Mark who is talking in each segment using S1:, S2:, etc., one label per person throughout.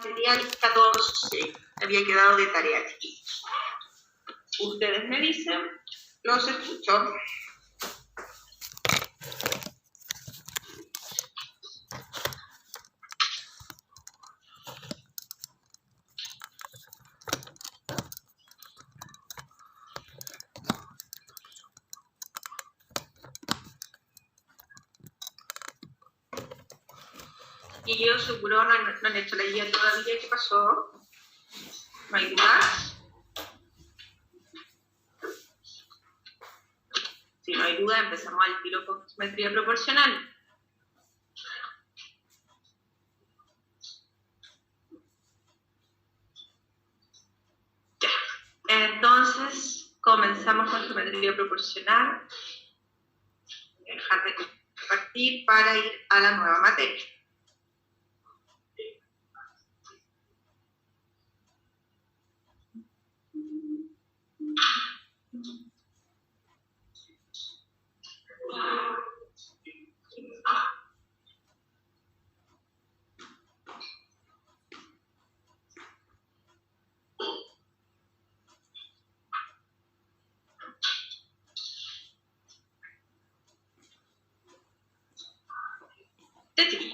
S1: material 14 había quedado de tarea, chiquillos. Ustedes me dicen, los escucho. Y yo seguro no han hecho la guía todavía. ¿Qué pasó? ¿No hay dudas? Si no hay duda, empezamos al tiro con geometría proporcional. Ya. Entonces, comenzamos con geometría proporcional. Voy a dejar de compartir para ir a la nueva materia.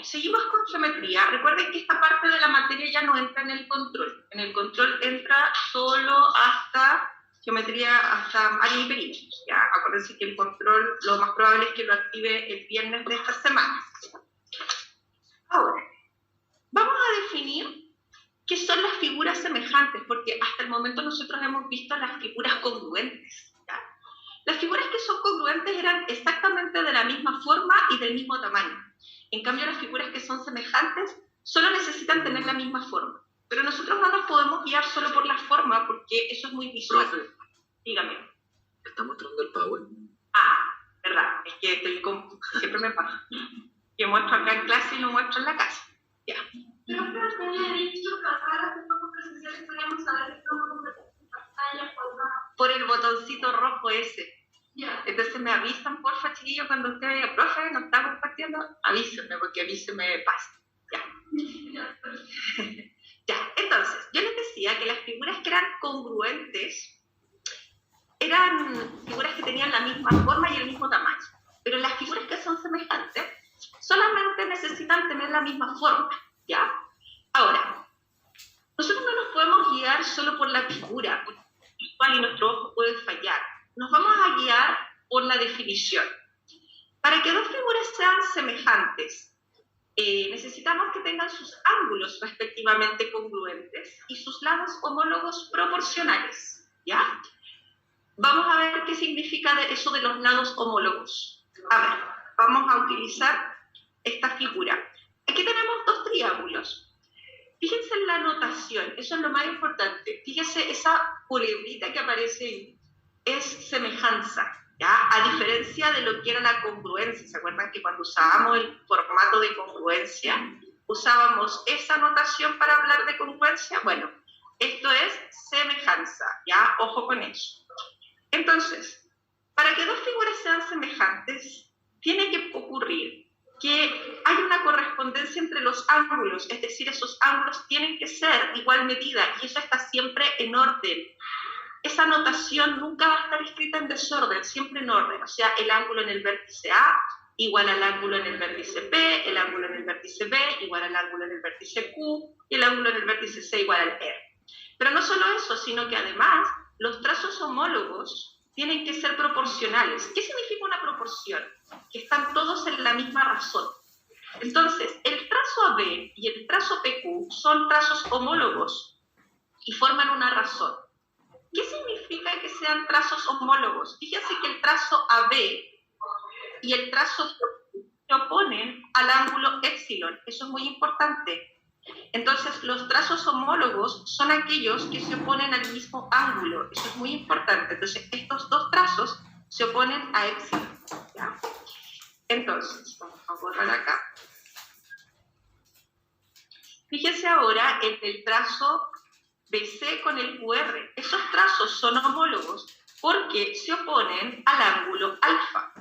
S1: Seguimos con geometría. Recuerden que esta parte de la materia ya no entra en el control. En el control entra solo hasta geometría, hasta área y perímetros. Ya, acuérdense que el control lo más probable es que lo active el viernes de esta semana. Ahora, vamos a definir qué son las figuras semejantes, porque hasta el momento nosotros hemos visto las figuras congruentes. ¿Ya? Las figuras que son congruentes eran exactamente de la misma forma y del mismo tamaño. En cambio, las figuras que son semejantes solo necesitan tener la misma forma. Pero nosotros no nos podemos guiar solo por la forma, porque eso es muy visual.
S2: Profe,
S1: dígame.
S2: ¿está mostrando el Power?
S1: Ah, verdad, es que siempre me pasa. Que muestro acá en clase y lo muestro en la casa. Ya.
S3: Pero profe, me ha dicho que acá las cosas presenciales podríamos saber cómo pantalla
S1: por el botoncito rojo ese.
S3: Ya.
S1: Entonces me avisan, porfa, chiquillos, cuando usted diga, profe, no está compartiendo, avísenme, porque a mí se me pasa. Ya. Ya, entonces, yo les decía que las figuras que eran congruentes eran figuras que tenían la misma forma y el mismo tamaño. Pero las figuras que son semejantes solamente necesitan tener la misma forma, ¿ya? Ahora, nosotros no nos podemos guiar solo por la figura, porque y nuestro ojo puede fallar. Nos vamos a guiar por la definición. Para que dos figuras sean semejantes, necesitamos que tengan sus ángulos respectivamente congruentes y sus lados homólogos proporcionales, ¿ya? Vamos a ver qué significa eso de los lados homólogos. A ver, vamos a utilizar esta figura. Aquí tenemos dos triángulos. Fíjense en la notación, eso es lo más importante. Fíjense, esa culebrita que aparece ahí es semejanza, ¿ya? A diferencia de lo que era la congruencia. ¿Se acuerdan que cuando usábamos el formato de congruencia, usábamos esa notación para hablar de congruencia? Bueno, esto es semejanza, ¿ya? Ojo con eso. Entonces, para que dos figuras sean semejantes, tiene que ocurrir que hay una correspondencia entre los ángulos, es decir, esos ángulos tienen que ser de igual medida y eso está siempre en orden. Esa notación nunca va a estar escrita en desorden, siempre en orden. O sea, el ángulo en el vértice A igual al ángulo en el vértice P, el ángulo en el vértice B igual al ángulo en el vértice Q y el ángulo en el vértice C igual al R. Pero no solo eso, sino que además los trazos homólogos tienen que ser proporcionales. ¿Qué significa una proporción? Que están todos en la misma razón. Entonces, el trazo AB y el trazo PQ son trazos homólogos y forman una razón. ¿Qué significa que sean trazos homólogos? Fíjense que el trazo AB y el trazo PQ se oponen al ángulo épsilon. Eso es muy importante. Entonces, los trazos homólogos son aquellos que se oponen al mismo ángulo. Eso es muy importante. Entonces, estos dos trazos se oponen a épsilon, ¿ya? Entonces, vamos a borrar acá. Fíjense ahora en el trazo BC con el QR. Esos trazos son homólogos porque se oponen al ángulo alfa.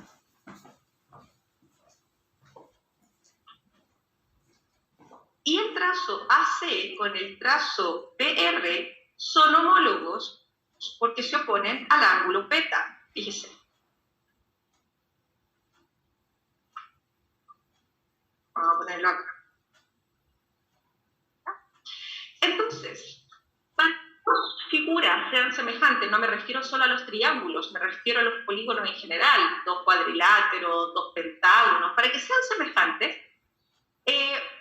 S1: y el trazo AC con el trazo PR son homólogos porque se oponen al ángulo beta. Fíjese. Vamos a ponerlo acá. Entonces, para que dos figuras sean semejantes, no me refiero solo a los triángulos, me refiero a los polígonos en general, dos cuadriláteros, dos pentágonos, para que sean semejantes,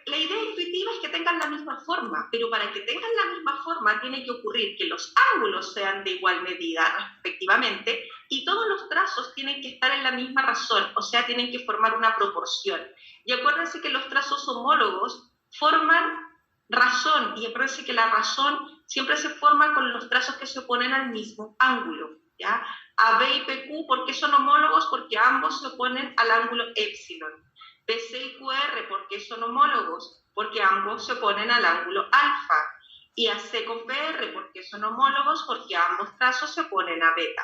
S1: la idea intuitiva es que tengan la misma forma, pero para que tengan la misma forma tiene que ocurrir que los ángulos sean de igual medida respectivamente y todos los trazos tienen que estar en la misma razón, o sea, tienen que formar una proporción. Y acuérdense que los trazos homólogos forman razón, y acuérdense que la razón siempre se forma con los trazos que se oponen al mismo ángulo, ¿ya? AB y PQ, ¿por qué son homólogos? Porque ambos se oponen al ángulo épsilon. PC y QR, ¿por qué son homólogos? Porque ambos se oponen al ángulo alfa. Y AC con PR, ¿por qué son homólogos? Porque ambos trazos se oponen a beta.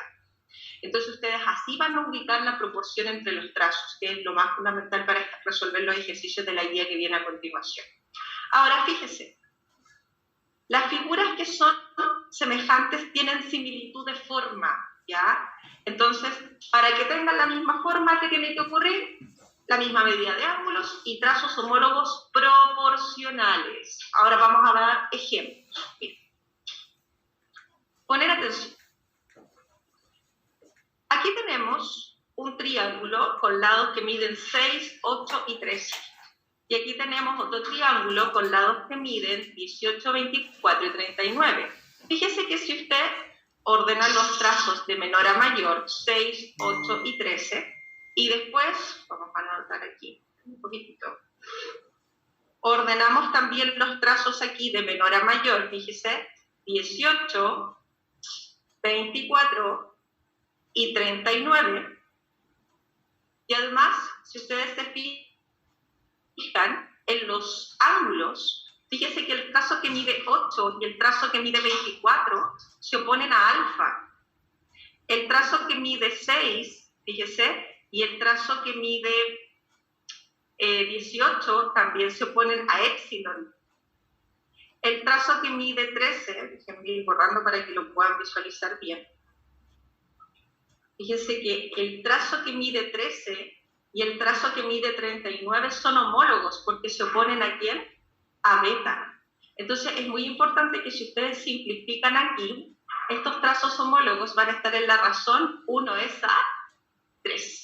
S1: Entonces ustedes así van a ubicar la proporción entre los trazos, que es lo más fundamental para resolver los ejercicios de la guía que viene a continuación. Ahora fíjese, las figuras que son semejantes tienen similitud de forma, ¿ya? Entonces, para que tengan la misma forma, ¿qué tiene que ocurrir? La misma medida de ángulos y trazos homólogos proporcionales. Ahora vamos a dar ejemplos. Bien. Poner atención. Aquí tenemos un triángulo con lados que miden 6, 8 y 13. Y aquí tenemos otro triángulo con lados que miden 18, 24 y 39. Fíjese que si usted ordena los trazos de menor a mayor, 6, 8 y 13, y después, vamos a anotar aquí un poquitito, ordenamos también los trazos aquí de menor a mayor, fíjese, 18, 24 y 39. Y además, si ustedes se fijan en los ángulos, fíjese que el trazo que mide 8 y el trazo que mide 24 se oponen a alfa. El trazo que mide 6, fíjese, y el trazo que mide 18 también se oponen a épsilon. El trazo que mide 13, déjenme ir borrando para que lo puedan visualizar bien. Fíjense que el trazo que mide 13 y el trazo que mide 39 son homólogos porque se oponen ¿a quién? A beta. Entonces es muy importante que si ustedes simplifican aquí, estos trazos homólogos van a estar en la razón 1 es a 3.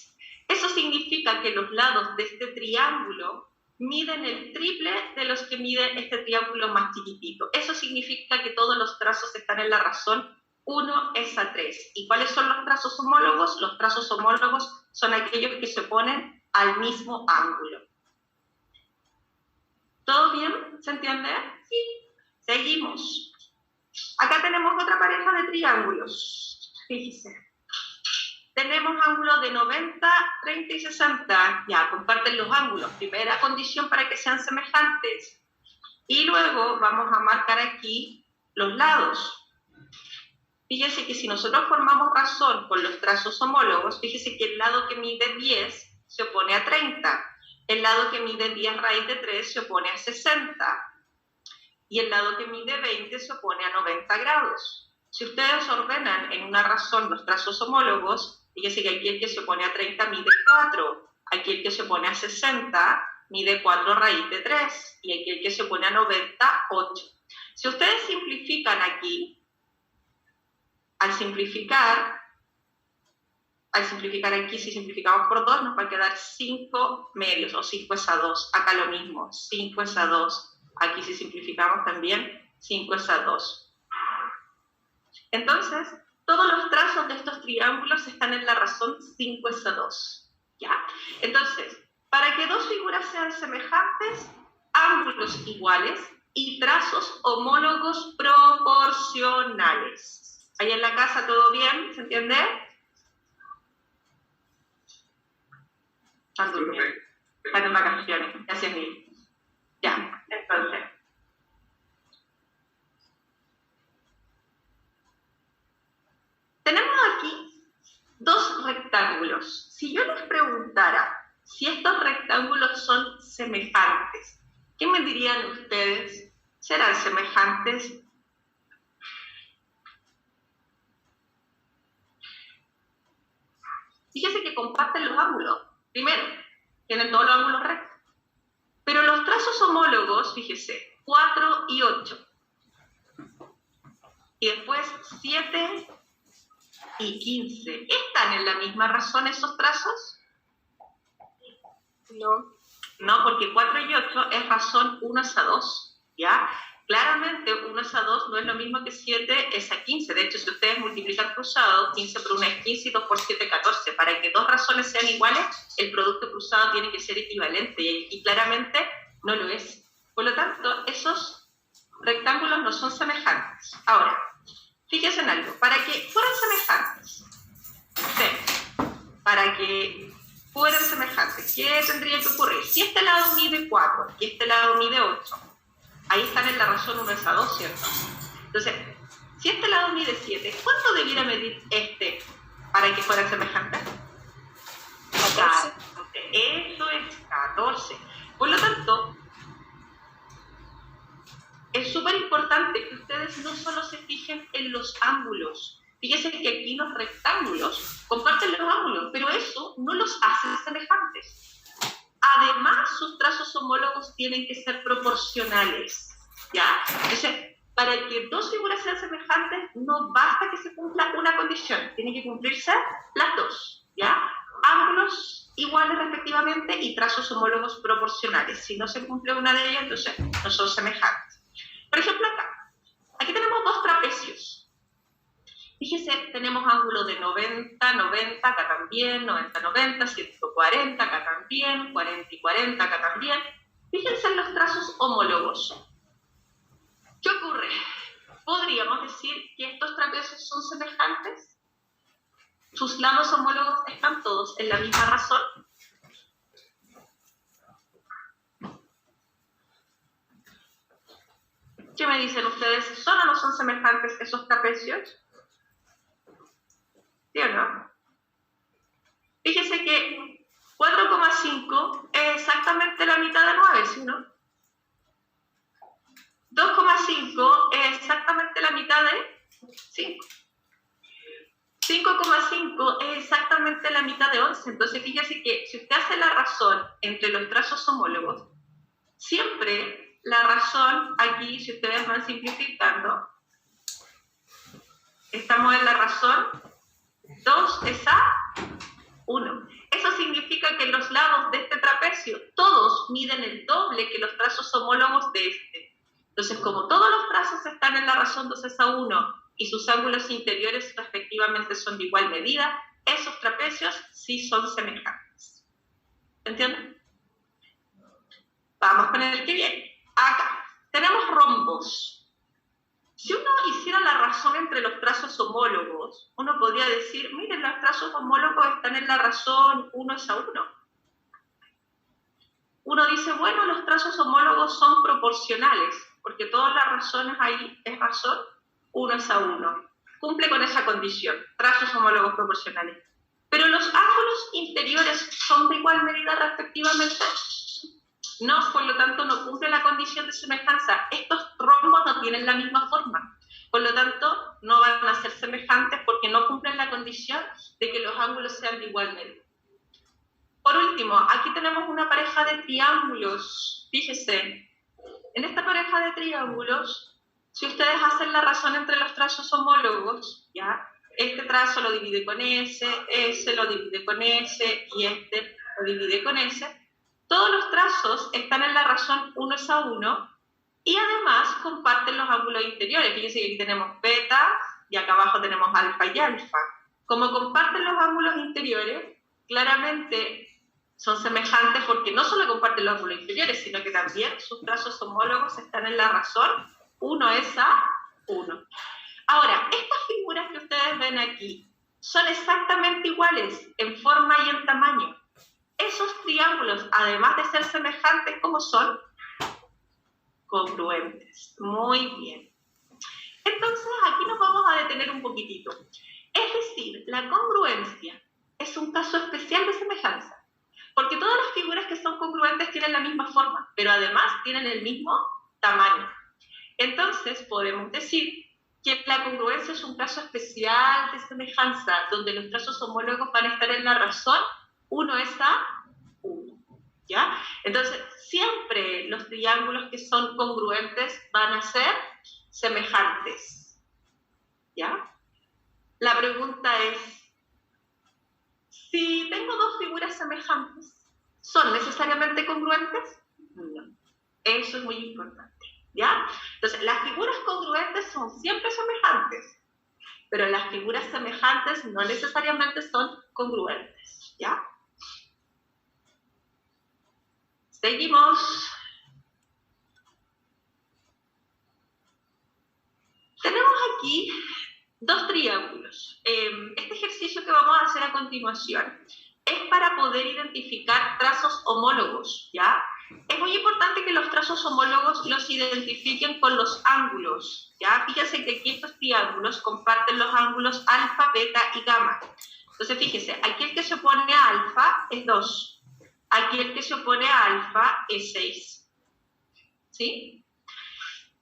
S1: Eso significa que los lados de este triángulo miden el triple de los que mide este triángulo más chiquitito. Eso significa que todos los trazos están en la razón 1 es a 3. ¿Y cuáles son los trazos homólogos? Los trazos homólogos son aquellos que se oponen al mismo ángulo. ¿Todo bien? ¿Se entiende? Sí. Seguimos. Acá tenemos otra pareja de triángulos. Fíjense. Tenemos ángulos de 90, 30 y 60. Ya, comparten los ángulos. Primera condición para que sean semejantes. Y luego vamos a marcar aquí los lados. Fíjese que si nosotros formamos razón con los trazos homólogos, fíjese que el lado que mide 10 se opone a 30. El lado que mide 10 raíz de 3 se opone a 60. Y el lado que mide 20 se opone a 90 grados. Si ustedes ordenan en una razón los trazos homólogos, fíjese que aquí el que se opone a 30 mide 4, aquí el que se opone a 60 mide 4 raíz de 3, y aquí el que se opone a 90, 8. Si ustedes simplifican aquí, al simplificar aquí, si simplificamos por 2, nos va a quedar 5 medios, o 5 es a 2. Acá lo mismo, 5 es a 2. Aquí si simplificamos también, 5 es a 2. Entonces, todos los trazos de estos triángulos están en la razón 5 es a 2. ¿Ya? Entonces, para que dos figuras sean semejantes, ángulos iguales y trazos homólogos proporcionales. ¿Ahí en la casa todo bien? ¿Se entiende? Están durmiendo. Están en vacaciones. Gracias mil. Ya, entonces. Tenemos aquí dos rectángulos. Si yo les preguntara si estos rectángulos son semejantes, ¿Qué me dirían ustedes? ¿Serán semejantes? Fíjense que comparten los ángulos. Primero, tienen todos los ángulos rectos. Pero los trazos homólogos, fíjese, 4 y 8. Y después 7 y 15. ¿Están en la misma razón esos trazos?
S4: No.
S1: No, porque 4 y 8 es razón 1 es a 2, ¿ya? Claramente 1 es a 2 no es lo mismo que 7 es a 15. De hecho, si ustedes multiplican cruzado, 15 por 1 es 15 y 2 por 7 es 14. Para que dos razones sean iguales, el producto cruzado tiene que ser equivalente y claramente no lo es. Por lo tanto, esos rectángulos no son semejantes. Ahora, fíjense en algo. Para que fueran semejantes, para que fueran semejantes, ¿qué tendría que ocurrir? Si este lado mide 4 y este lado mide 8, ahí están en la razón 1 es a 2, ¿cierto? Entonces, si este lado mide 7, ¿cuánto debiera medir este para que fueran semejantes?
S4: 14.
S1: Eso es 14. Por lo tanto, es súper importante que ustedes no solo se fijen en los ángulos. Fíjense que aquí los rectángulos comparten los ángulos, pero eso no los hace semejantes. Además, sus trazos homólogos tienen que ser proporcionales, ¿ya? Entonces, para que dos figuras sean semejantes, no basta que se cumpla una condición, tienen que cumplirse las dos, ¿ya? Ángulos iguales respectivamente y trazos homólogos proporcionales. Si no se cumple una de ellas, entonces no son semejantes. Por ejemplo, aquí tenemos dos trapecios. Fíjese, tenemos ángulos de 90, 90, acá también, 90, 90, 140, acá también, 40 y 40, acá también. Fíjense en los trazos homólogos. ¿Qué ocurre? ¿Podríamos decir que estos trapecios son semejantes? ¿Sus lados homólogos están todos en la misma razón? ¿Qué me dicen ustedes? ¿Son o no son semejantes esos trapecios? ¿Sí o no? Fíjese que 4,5 es exactamente la mitad de 9, ¿sí o no? 2,5 es exactamente la mitad de 5. 5,5 es exactamente la mitad de 11. Entonces, fíjese que si usted hace la razón entre los trazos homólogos, siempre la razón aquí, si ustedes van simplificando, estamos en la razón 2 es a 1. Eso significa que los lados de este trapecio, todos miden el doble que los trazos homólogos de este. Entonces, como todos los trazos están en la razón 2 es a 1 y sus ángulos interiores respectivamente son de igual medida, esos trapecios sí son semejantes. ¿Entienden? Vamos con el que viene. Acá tenemos rombos. Si uno hiciera la razón entre los trazos homólogos, uno podría decir, miren, los trazos homólogos están en la razón 1 es a 1. Uno dice, bueno, los trazos homólogos son proporcionales, porque todas las razones ahí es razón 1 es a 1. Cumple con esa condición, trazos homólogos proporcionales. Pero los ángulos interiores son de igual medida respectivamente. No, por lo tanto, no cumple la condición de semejanza. Estos rombos no tienen la misma forma. Por lo tanto, no van a ser semejantes porque no cumplen la condición de que los ángulos sean de igual medida. Por último, aquí tenemos una pareja de triángulos. Fíjese, en esta pareja de triángulos, si ustedes hacen la razón entre los trazos homólogos, ¿ya? Este trazo lo divide con ese lo divide con ese y este lo divide con ese. Todos los trazos están en la razón 1 es a 1 y además comparten los ángulos interiores. Fíjense que aquí tenemos beta y acá abajo tenemos alfa y alfa. Como comparten los ángulos interiores, claramente son semejantes porque no solo comparten los ángulos interiores, sino que también sus trazos homólogos están en la razón 1 es a 1. Ahora, estas figuras que ustedes ven aquí son exactamente iguales en forma y en tamaño. Esos triángulos, además de ser semejantes, ¿cómo son? Congruentes. Muy bien. Entonces, aquí nos vamos a detener un poquitito. Es decir, la congruencia es un caso especial de semejanza, porque todas las figuras que son congruentes tienen la misma forma, pero además tienen el mismo tamaño. Entonces, podemos decir que la congruencia es un caso especial de semejanza, donde los trazos homólogos van a estar en la razón 1 es a 1, ¿ya? Entonces, siempre los triángulos que son congruentes van a ser semejantes, ¿ya? La pregunta es, si tengo dos figuras semejantes, ¿son necesariamente congruentes? No. Eso es muy importante, ¿ya? Entonces, las figuras congruentes son siempre semejantes, pero las figuras semejantes no necesariamente son congruentes, ¿ya? Seguimos. Tenemos aquí dos triángulos. Este ejercicio que vamos a hacer a continuación es para poder identificar trazos homólogos, ¿ya? Es muy importante que los trazos homólogos los identifiquen con los ángulos, ¿ya? Fíjense que aquí estos triángulos comparten los ángulos alfa, beta y gamma. Entonces, fíjense, aquí el que se opone a alfa es 2, aquí el que se opone a alfa es 6, ¿sí?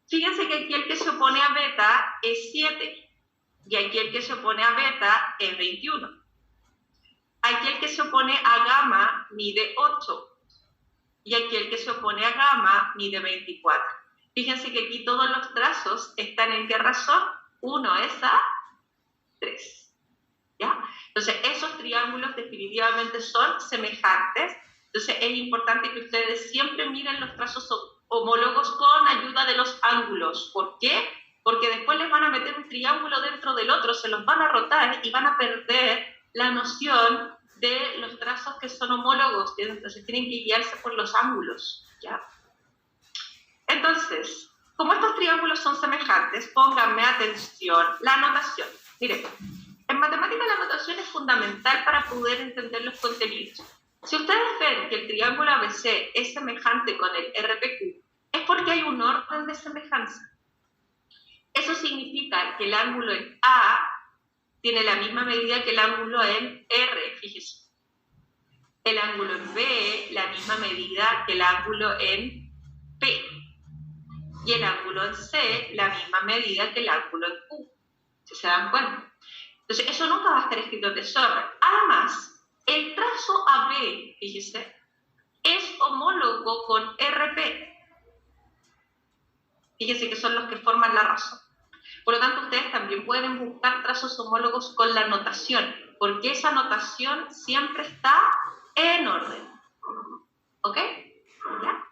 S1: Fíjense que aquí el que se opone a beta es 7, y aquí el que se opone a beta es 21. Aquí el que se opone a gamma mide 8, y aquí el que se opone a gamma mide 24. Fíjense que aquí todos los trazos están en qué razón, 1 es a 3, ¿ya? Entonces, esos triángulos definitivamente son semejantes. Entonces, es importante que ustedes siempre miren los trazos homólogos con ayuda de los ángulos. ¿Por qué? Porque después les van a meter un triángulo dentro del otro, se los van a rotar y van a perder la noción de los trazos que son homólogos. Entonces, tienen que guiarse por los ángulos, ¿ya? Entonces, como estos triángulos son semejantes, pónganme atención, la notación. Miren, en matemática la notación es fundamental para poder entender los contenidos. Si ustedes ven que el triángulo ABC es semejante con el RPQ, es porque hay un orden de semejanza. Eso significa que el ángulo en A tiene la misma medida que el ángulo en R, fíjense. El ángulo en B, la misma medida que el ángulo en P. Y el ángulo en C, la misma medida que el ángulo en Q. ¿Se dan cuenta? Entonces, eso nunca va a estar escrito en desorden. Además, el trazo AB, fíjense, es homólogo con RP. Fíjense que son los que forman la razón. Por lo tanto, ustedes también pueden buscar trazos homólogos con la notación, porque esa notación siempre está en orden. ¿Ok? ¿Ya?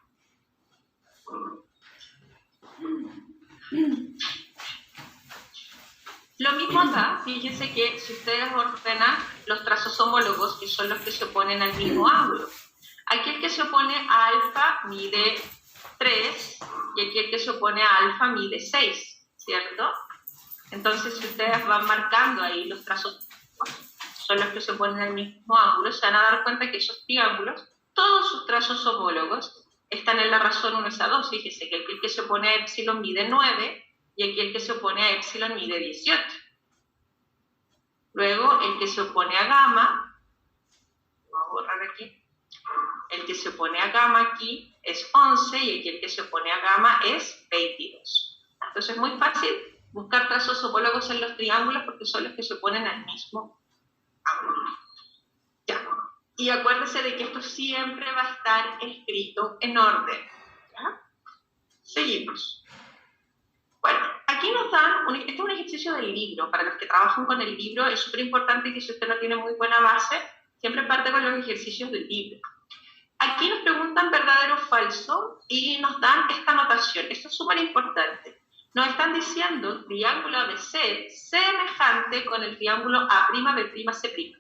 S1: Lo mismo acá, fíjense que si ustedes ordenan los trazos homólogos, que son los que se oponen al mismo ángulo, aquí el que se opone a alfa mide 3 y aquí el que se opone a alfa mide 6, ¿cierto? Entonces, si ustedes van marcando ahí los trazos, son los que se oponen al mismo ángulo, se van a dar cuenta que esos triángulos, todos sus trazos homólogos, están en la razón 1 es a 2. Fíjense que aquí el que se opone a epsilon mide 9 y aquí el que se opone a epsilon mide 18. Luego, el que se opone a gamma, vamos a borrar aquí, el que se opone a gamma aquí es 11 y aquí el que se opone a gamma es 22. Entonces, es muy fácil buscar trazos homólogos en los triángulos porque son los que se oponen al mismo ángulo. Ya. Y acuérdense de que esto siempre va a estar escrito en orden. ¿Ya? Seguimos. Bueno, aquí nos dan, este es un ejercicio del libro. Para los que trabajan con el libro es súper importante que si usted no tiene muy buena base, siempre parte con los ejercicios del libro. Aquí nos preguntan verdadero o falso y nos dan esta notación. Esto es súper importante. Nos están diciendo triángulo ABC semejante con el triángulo A'B'C'.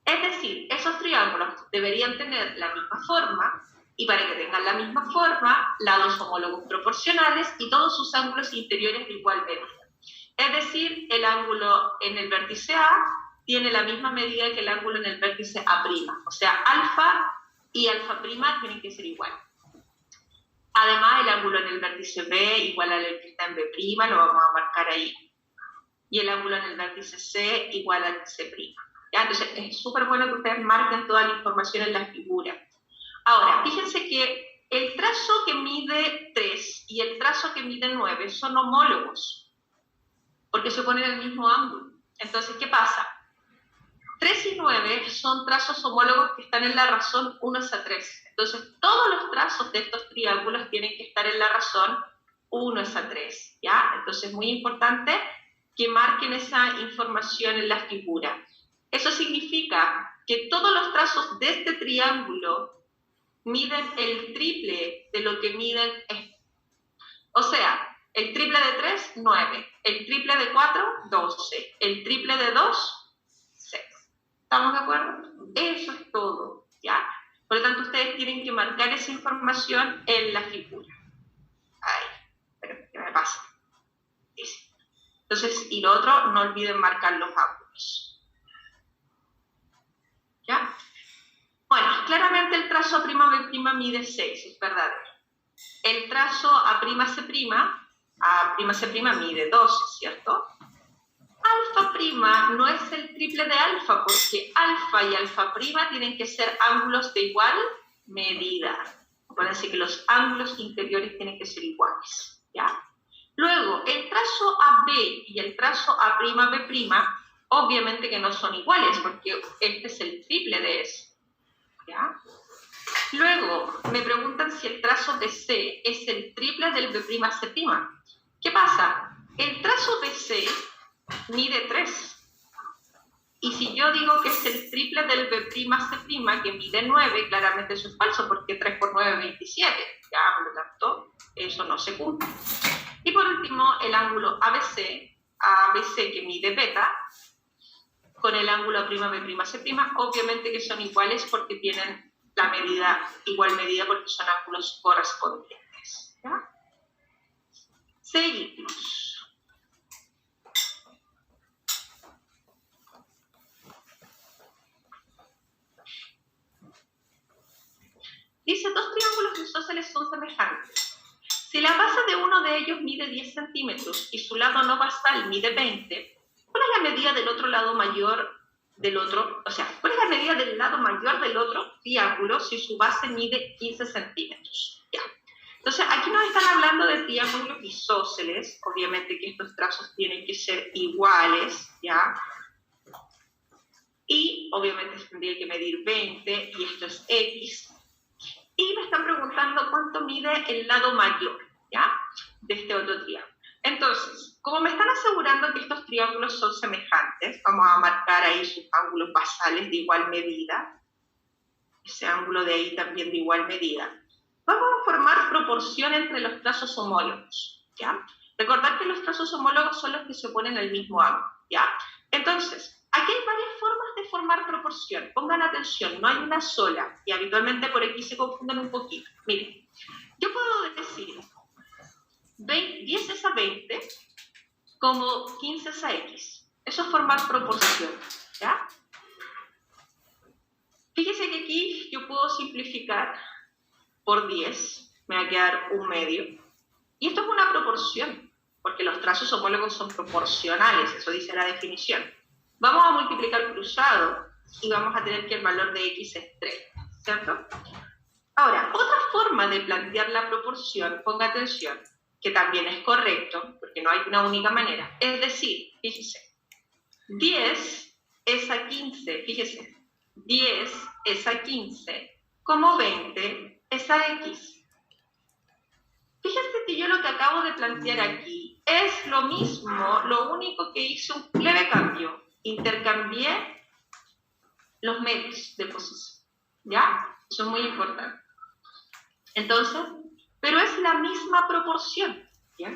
S1: Es decir, esos triángulos deberían tener la misma forma y para que tengan la misma forma, lados homólogos proporcionales y todos sus ángulos interiores de igual medida. Es decir, el ángulo en el vértice A tiene la misma medida que el ángulo en el vértice A'. O sea, alfa y alfa' tienen que ser iguales. Además, el ángulo en el vértice B igual al que está en B', lo vamos a marcar ahí. Y el ángulo en el vértice C igual al C'. ¿Ya? Entonces, es súper bueno que ustedes marquen toda la información en la figura. Ahora, fíjense que el trazo que mide 3 y el trazo que mide 9 son homólogos, porque se ponen en el mismo ángulo. Entonces, ¿qué pasa? 3 y 9 son trazos homólogos que están en la razón 1 es a 3. Entonces, todos los trazos de estos triángulos tienen que estar en la razón 1 es a 3, ¿ya? Entonces, es muy importante que marquen esa información en la figura. Eso significa que todos los trazos de este triángulo miden el triple de lo que miden estos. O sea, el triple de 3, 9. El triple de 4, 12. El triple de 2, 6. ¿Estamos de acuerdo? Eso es todo, ¿ya? Por lo tanto, ustedes tienen que marcar esa información en la figura. Ahí, pero ¿qué me pasa? Dice. Entonces, y lo otro, no olviden marcar los ángulos. ¿Ya? Bueno, claramente el trazo A' B' mide 6, es verdadero. El trazo A'C', A'C' mide 12, ¿cierto? Alfa' no es el triple de alfa, porque alfa y alfa' tienen que ser ángulos de igual medida. Acuérdense que los ángulos interiores tienen que ser iguales, ¿ya? Luego, el trazo AB y el trazo A'B', obviamente que no son iguales, porque este es el triple de eso, ¿ya? Luego, me preguntan si el trazo BC es el triple del B'C'. ¿Qué pasa? El trazo BC mide 3. Y si yo digo que es el triple del B'C', que mide 9, claramente eso es falso, porque 3 por 9 es 27. Ya, por lo tanto, eso no se cumple. Y por último, el ángulo ABC, que mide beta, con el ángulo A'B', obviamente que son iguales porque tienen la medida, igual medida, porque son ángulos correspondientes, ¿ya? Seguimos. Dice, dos triángulos isósceles son semejantes. Si la base de uno de ellos mide 10 centímetros y su lado no basal mide 20, ¿cuál es la medida del otro lado mayor del otro? O sea, ¿cuál es la medida del lado mayor del otro triángulo si su base mide 15 centímetros? Ya. Entonces, aquí nos están hablando de triángulos isósceles. Obviamente que estos trazos tienen que ser iguales, ¿ya? Y obviamente tendría que medir 20 y esto es X. Y me están preguntando cuánto mide el lado mayor, ¿ya? De este otro triángulo. Entonces, como me están asegurando que estos triángulos son semejantes, vamos a marcar ahí sus ángulos basales de igual medida. Ese ángulo de ahí también de igual medida. Vamos a formar proporción entre los trazos homólogos, ¿ya? Recordad que los trazos homólogos son los que se ponen al mismo ángulo, ¿ya? Entonces, aquí hay varias formas de formar proporción. Pongan atención, no hay una sola. Y habitualmente por aquí se confunden un poquito. Miren, yo puedo decir 10 es a 20 como 15 es a X. Eso es formar proporción, ¿ya? Fíjense que aquí yo puedo simplificar por 10. Me va a quedar un medio. Y esto es una proporción, porque los trazos homólogos son proporcionales. Eso dice la definición. Vamos a multiplicar cruzado y vamos a tener que el valor de X es 3, ¿cierto? Ahora, otra forma de plantear la proporción, ponga atención, que también es correcto, porque no hay una única manera. Es decir, fíjese, 10 es a 15, fíjese, 10 es a 15, como 20 es a X. Fíjense que yo lo que acabo de plantear aquí es lo mismo, lo único que hice un leve cambio. Intercambié los medios de posición, ¿ya? Eso es muy importante. Entonces, pero es la misma proporción, ¿ya?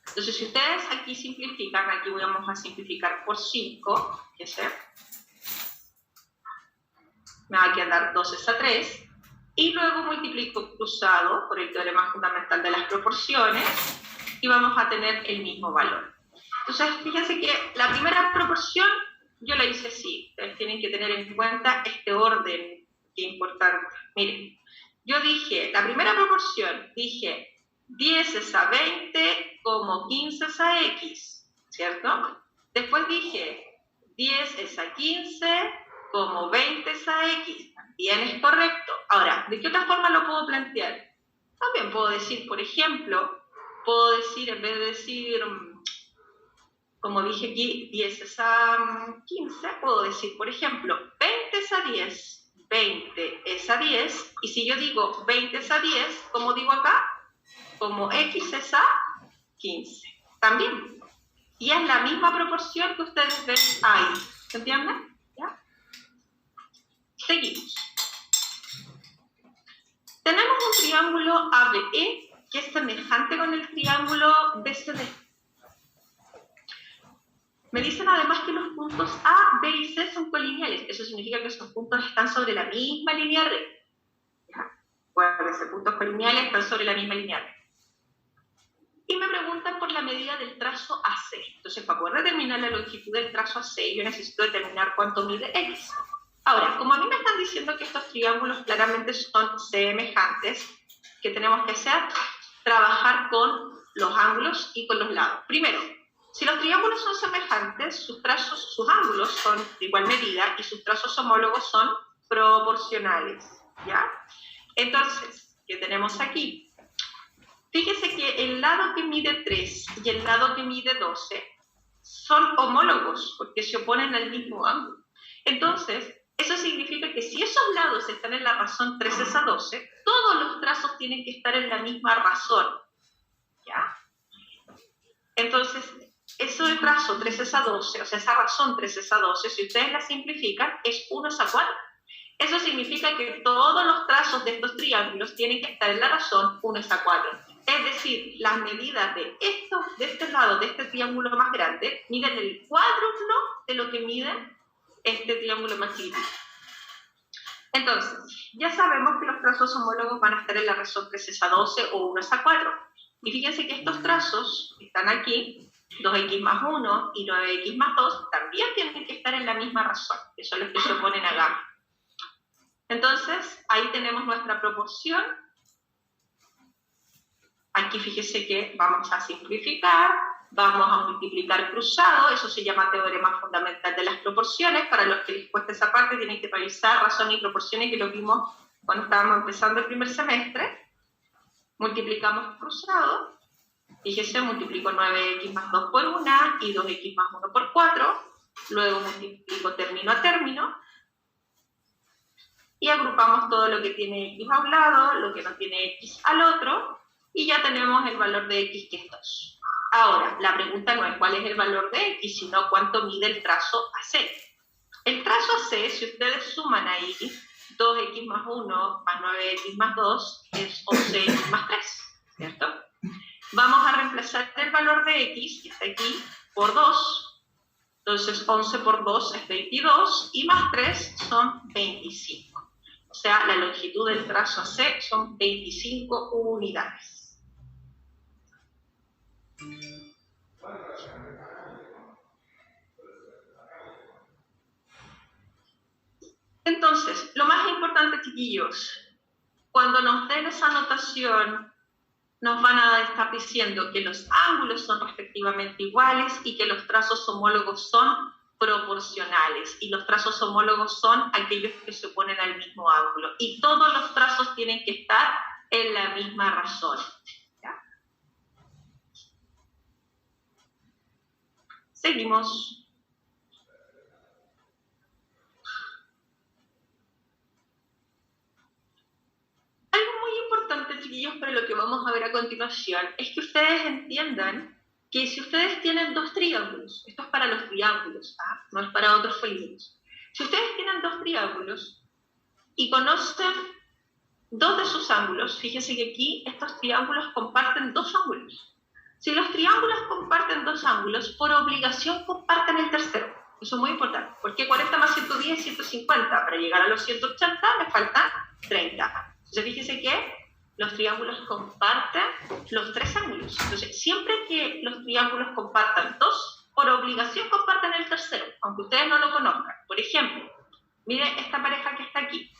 S1: Entonces, si ustedes aquí simplifican, aquí vamos a simplificar por 5, ¿qué es? Me va a quedar 2 es a 3, y luego multiplico cruzado por el teorema fundamental de las proporciones, y vamos a tener el mismo valor. Entonces, fíjense que la primera proporción yo la hice así. Ustedes tienen que tener en cuenta este orden, que es importante. Miren, yo dije, la primera proporción, dije 10 es a 20 como 15 es a X, ¿cierto? Después dije 10 es a 15 como 20 es a X, también es correcto. Ahora, ¿de qué otra forma lo puedo plantear? También puedo decir, por ejemplo, en vez de decir, como dije aquí, 10 es a 15, puedo decir, por ejemplo, 20 es a 10, 20 es a 10, y si yo digo 20 es a 10, ¿cómo digo acá? Como X es a 15, también. Y es la misma proporción que ustedes ven ahí, ¿se entienden? ¿Ya? Seguimos. Tenemos un triángulo ABE que es semejante con el triángulo BCD. Me dicen además que los puntos A, B y C son colineales. Eso significa que estos puntos están sobre la misma línea recta. Acuérdense, puntos colineales están sobre la misma línea recta. Y me preguntan por la medida del trazo AC. Entonces, para poder determinar la longitud del trazo AC, yo necesito determinar cuánto mide X. Ahora, como a mí me están diciendo que estos triángulos claramente son semejantes, ¿qué tenemos que hacer? Trabajar con los ángulos y con los lados. Primero, si los triángulos son semejantes, sus ángulos son de igual medida y sus trazos homólogos son proporcionales, ¿ya? Entonces, ¿qué tenemos aquí? Fíjese que el lado que mide 3 y el lado que mide 12 son homólogos porque se oponen al mismo ángulo. Entonces, eso significa que si esos lados están en la razón 3 es a 12, todos los trazos tienen que estar en la misma razón, ¿ya? Entonces, eso de trazo 3 es a 12, o sea, esa razón 3 es a 12, si ustedes la simplifican, es 1 es a 4. Eso significa que todos los trazos de estos triángulos tienen que estar en la razón 1 es a 4. Es decir, las medidas de este lado, de este triángulo más grande, miden el cuádruplo de lo que mide este triángulo más chiquito. Entonces, ya sabemos que los trazos homólogos van a estar en la razón 3 es a 12 o 1 es a 4. Y fíjense que estos trazos que están aquí, 2x más 1 y 9x más 2, también tienen que estar en la misma razón, que son los que se oponen a gamma. Entonces, ahí tenemos nuestra proporción. Aquí fíjese que vamos a simplificar, vamos a multiplicar cruzado, eso se llama teorema fundamental de las proporciones. Para los que les cuesta esa parte tienen que revisar razón y proporciones, que lo vimos cuando estábamos empezando el primer semestre. Multiplicamos cruzado, fíjese, multiplico 9x más 2 por 1 y 2x más 1 por 4, luego multiplico término a término, y agrupamos todo lo que tiene x a un lado, lo que no tiene x al otro, y ya tenemos el valor de x, que es 2. Ahora, la pregunta no es cuál es el valor de x, sino cuánto mide el trazo AC. El trazo AC, si ustedes suman ahí, 2x más 1 más 9x más 2 es 11x más 3, ¿cierto? Vamos a reemplazar el valor de x, que está aquí, por 2. Entonces, 11 por 2 es 22, y más 3 son 25. O sea, la longitud del trazo AC son 25 unidades. Entonces, lo más importante, chiquillos, cuando nos den esa notación, nos van a estar diciendo que los ángulos son respectivamente iguales y que los trazos homólogos son proporcionales. Y los trazos homólogos son aquellos que se oponen al mismo ángulo. Y todos los trazos tienen que estar en la misma razón. ¿Ya? Seguimos. Algo muy importante, chiquillos, para lo que vamos a ver a continuación, es que ustedes entiendan que si ustedes tienen dos triángulos, esto es para los triángulos, ¿ah? No es para otros polígonos. Si ustedes tienen dos triángulos y conocen dos de sus ángulos, fíjense que aquí estos triángulos comparten dos ángulos. Si los triángulos comparten dos ángulos, por obligación comparten el tercero. Eso es muy importante, porque 40 más 110 es 150. Para llegar a los 180 me faltan 30. Entonces, fíjese que los triángulos comparten los tres ángulos. Entonces, siempre que los triángulos compartan dos, por obligación comparten el tercero, aunque ustedes no lo conozcan. Por ejemplo, miren esta pareja que está aquí.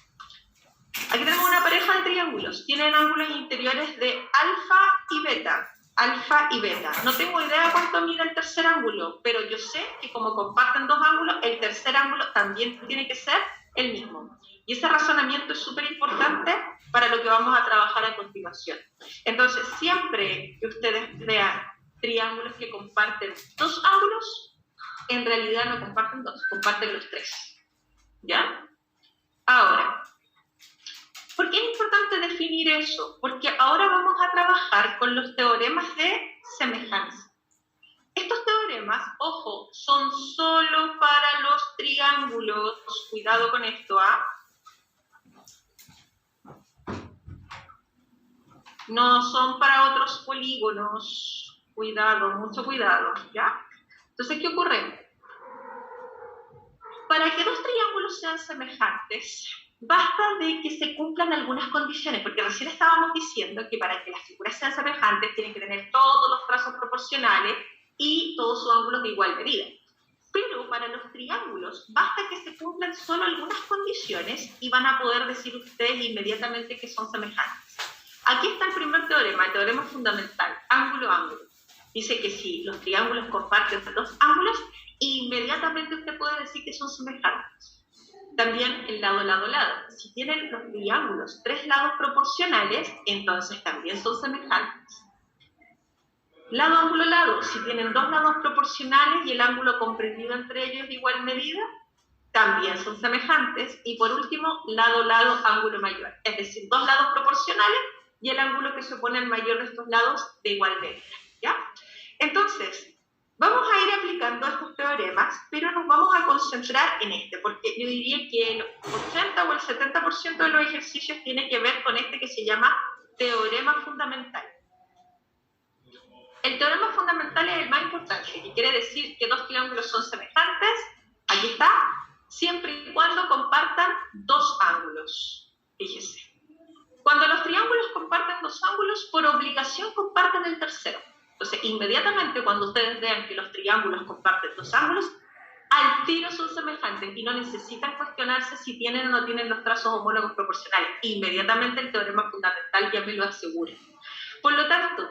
S1: Aquí tenemos una pareja de triángulos. Tienen ángulos interiores de alfa y beta. alfa y beta. No tengo idea cuánto mide el tercer ángulo, pero yo sé que como comparten dos ángulos, el tercer ángulo también tiene que ser el mismo. Y ese razonamiento es súper importante para lo que vamos a trabajar a continuación. Entonces, siempre que ustedes vean triángulos que comparten dos ángulos, en realidad no comparten dos, comparten los tres. ¿Ya? Ahora, ¿por qué es importante definir eso? Porque ahora vamos a trabajar con los teoremas de semejanza. Estos teoremas, ojo, son solo para los triángulos. Cuidado con esto, ¿ah? No son para otros polígonos. Cuidado, mucho cuidado, ¿ya? Entonces, ¿qué ocurre? Para que dos triángulos sean semejantes, basta de que se cumplan algunas condiciones, porque recién estábamos diciendo que para que las figuras sean semejantes tienen que tener todos los trazos proporcionales y todos sus ángulos de igual medida. Pero para los triángulos basta que se cumplan solo algunas condiciones y van a poder decir ustedes inmediatamente que son semejantes. Aquí está el primer teorema, el teorema fundamental, ángulo-ángulo. Dice que si los triángulos comparten dos ángulos, inmediatamente usted puede decir que son semejantes. También el lado-lado-lado. Si tienen los triángulos tres lados proporcionales, entonces también son semejantes. Lado-ángulo-lado. Si tienen dos lados proporcionales y el ángulo comprendido entre ellos de igual medida, también son semejantes. Y por último, lado-lado, ángulo mayor. Es decir, dos lados proporcionales y el ángulo que se opone al mayor de estos lados de igual medida. ¿Ya? Entonces, vamos a ir aplicando estos teoremas, pero nos vamos a concentrar en este, porque yo diría que el 80 o el 70% de los ejercicios tiene que ver con este que se llama teorema fundamental. El teorema fundamental es el más importante, que quiere decir que dos triángulos son semejantes, aquí está, siempre y cuando compartan dos ángulos. Fíjese. Cuando los triángulos comparten dos ángulos, por obligación comparten el tercero. Entonces, inmediatamente cuando ustedes vean que los triángulos comparten dos ángulos, al tiro son semejantes y no necesitan cuestionarse si tienen o no tienen los trazos homólogos proporcionales. Inmediatamente el teorema fundamental ya me lo asegura. Por lo tanto,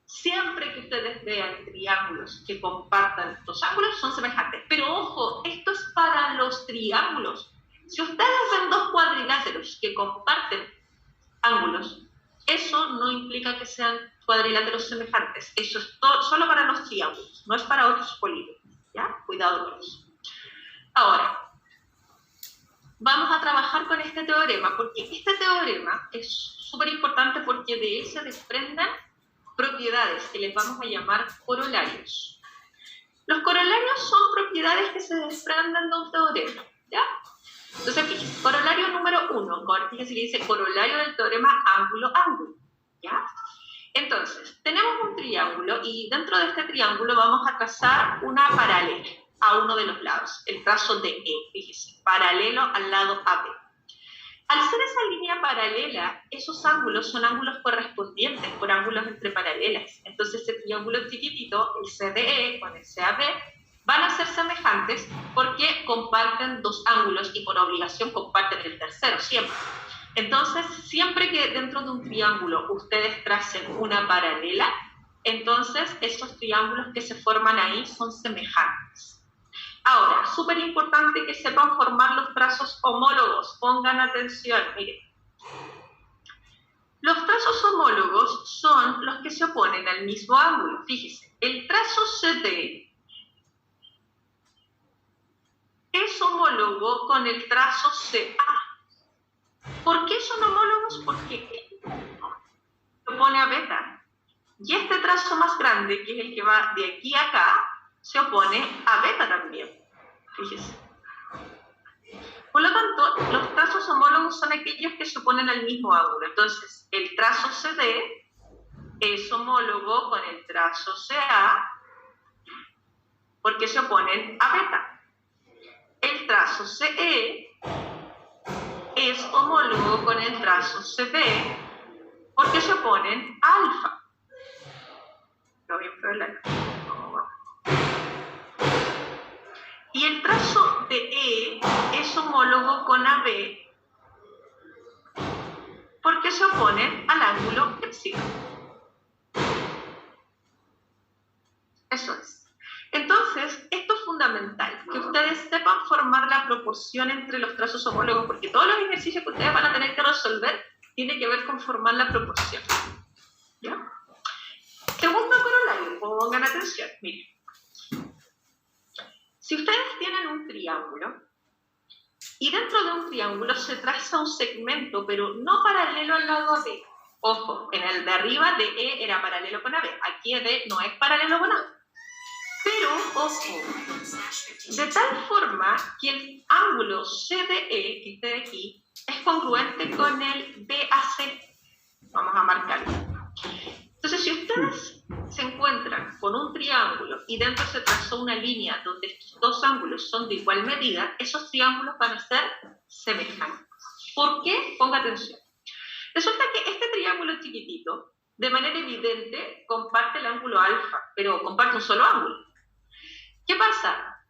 S1: siempre que ustedes vean triángulos que compartan dos ángulos, son semejantes. Pero ojo, esto es para los triángulos. Si ustedes ven dos cuadriláteros que comparten ángulos, eso no implica que sean cuadriláteros semejantes. Eso es solo para los triángulos, no es para otros polígonos. ¿Ya? Cuidado con eso. Ahora, vamos a trabajar con este teorema, porque este teorema es súper importante porque de él se desprenden propiedades que les vamos a llamar corolarios. Los corolarios son propiedades que se desprenden de un teorema. ¿Ya? Entonces, fíjense, corolario número 1, fíjense que dice corolario del teorema ángulo-ángulo. ¿Ya? Entonces, tenemos un triángulo y dentro de este triángulo vamos a trazar una paralela a uno de los lados, el trazo de E, fíjense, paralelo al lado AB. Al ser esa línea paralela, esos ángulos son ángulos correspondientes por ángulos entre paralelas. Entonces, ese triángulo chiquitito, el CDE con el CAB, van a ser semejantes porque comparten dos ángulos y por obligación comparten el tercero, siempre. Entonces, siempre que dentro de un triángulo ustedes tracen una paralela, entonces esos triángulos que se forman ahí son semejantes. Ahora, súper importante que sepan formar los trazos homólogos. Pongan atención, miren. Los trazos homólogos son los que se oponen al mismo ángulo. Fíjense, el trazo CD es homólogo con el trazo CA. ¿Por qué son homólogos? Porque se opone a beta. Y este trazo más grande, que es el que va de aquí a acá, se opone a beta también. Fíjense. Por lo tanto, los trazos homólogos son aquellos que se oponen al mismo ángulo. Entonces, el trazo CD es homólogo con el trazo CA porque se oponen a beta. El trazo CE es homólogo con el trazo CB porque se oponen a alfa. Lo voy a probar. Y el trazo DE es homólogo con AB porque se oponen al ángulo epsilon. Entonces, esto es fundamental, que ustedes sepan formar la proporción entre los trazos homólogos, porque todos los ejercicios que ustedes van a tener que resolver tienen que ver con formar la proporción. ¿Ya? Segundo corolario, pongan atención, miren. Si ustedes tienen un triángulo, y dentro de un triángulo se traza un segmento, pero no paralelo al lado AB. Ojo, en el de arriba DE era paralelo con AB, aquí ED no es paralelo con AB. Pero, ojo, de tal forma que el ángulo CDE, que esté de aquí, es congruente con el BAC. Vamos a marcarlo. Entonces, si ustedes se encuentran con un triángulo y dentro se trazó una línea donde estos dos ángulos son de igual medida, esos triángulos van a ser semejantes. ¿Por qué? Ponga atención. Resulta que este triángulo chiquitito, de manera evidente, comparte el ángulo alfa, pero comparte un solo ángulo. ¿Qué pasa?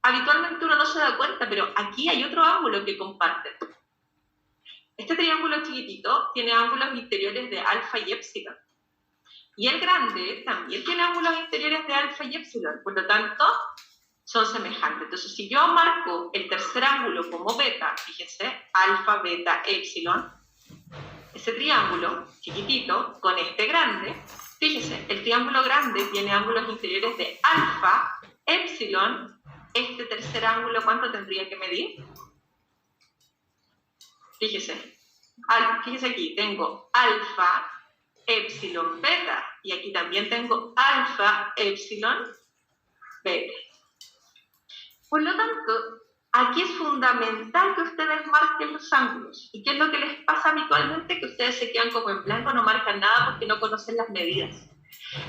S1: Habitualmente uno no se da cuenta, pero aquí hay otro ángulo que comparten. Este triángulo chiquitito tiene ángulos interiores de alfa y épsilon. Y el grande también tiene ángulos interiores de alfa y épsilon, por lo tanto, son semejantes. Entonces, si yo marco el tercer ángulo como beta, fíjense, alfa, beta, épsilon, ese triángulo chiquitito con este grande, fíjense, el triángulo grande tiene ángulos interiores de alfa, épsilon, este tercer ángulo, ¿cuánto tendría que medir? Fíjese, fíjese aquí, tengo alfa, épsilon, beta, y aquí también tengo alfa, épsilon, beta. Por lo tanto, aquí es fundamental que ustedes marquen los ángulos. ¿Y qué es lo que les pasa habitualmente? Que ustedes se quedan como en blanco, no marcan nada porque no conocen las medidas.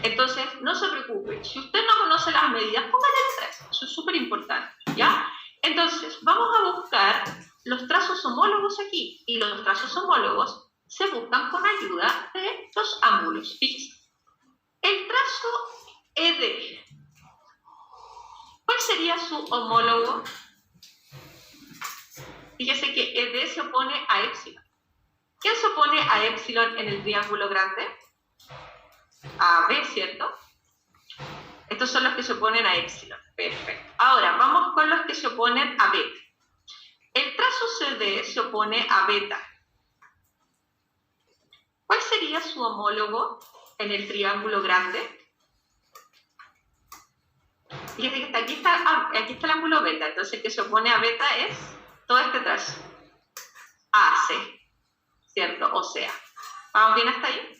S1: Entonces, no se preocupen. Si usted no conoce las medidas, póngale el 3. Eso es súper importante, ¿ya? Entonces, vamos a buscar los trazos homólogos aquí. Y los trazos homólogos se buscan con ayuda de los ángulos. Fíjense. El trazo ED. ¿Cuál sería su homólogo? Fíjese que ED se opone a épsilon. ¿Quién se opone a épsilon en el triángulo grande? AB, ¿cierto? Estos son los que se oponen a épsilon. Perfecto. Ahora, vamos con los que se oponen a beta. El trazo CD se opone a beta. ¿Cuál sería su homólogo en el triángulo grande? Fíjate que aquí está el ángulo beta. Entonces, el que se opone a beta es todo este trazo. AC, ¿cierto? O sea, ¿vamos bien hasta ahí?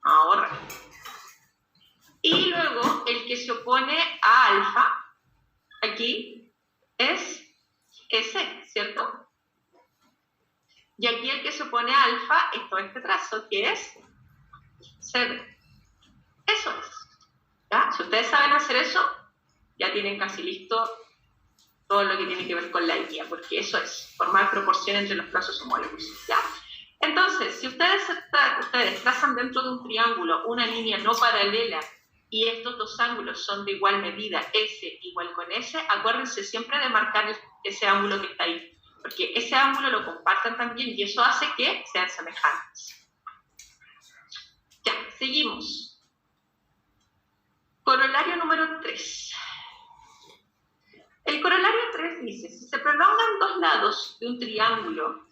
S1: Ahora. Y luego, el que se opone a alfa, aquí, es S, ¿cierto? Y aquí el que se opone a alfa es todo este trazo, que es CD. Eso es. ¿Ya? Si ustedes saben hacer eso, ya tienen casi listo todo lo que tiene que ver con la guía, porque eso es formar proporción entre los trazos homólogos. ¿Ya? Entonces, si ustedes trazan dentro de un triángulo una línea no paralela y estos dos ángulos son de igual medida, S igual con S, acuérdense siempre de marcar ese ángulo que está ahí, porque ese ángulo lo comparten también y eso hace que sean semejantes. Ya, seguimos. Corolario número 3. El corolario 3 dice, si se prolongan dos lados de un triángulo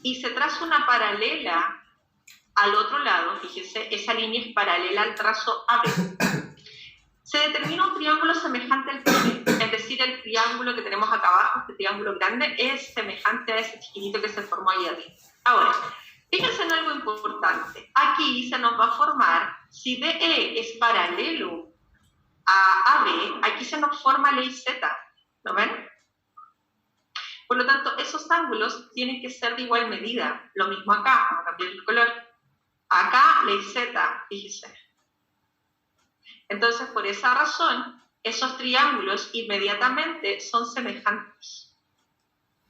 S1: y se traza una paralela al otro lado, fíjese, esa línea es paralela al trazo AB, se determina un triángulo semejante al primer, es decir, el triángulo que tenemos acá abajo, este triángulo grande, es semejante a ese chiquitito que se formó ahí arriba. Ahora, fíjense en algo importante. Aquí se nos va a formar, si DE es paralelo a AB, aquí se nos forma ley Z. ¿Lo ven? Por lo tanto, esos ángulos tienen que ser de igual medida. Lo mismo acá, vamos a cambiar el color. Acá, ley Z, fíjense. Entonces, por esa razón, esos triángulos inmediatamente son semejantes.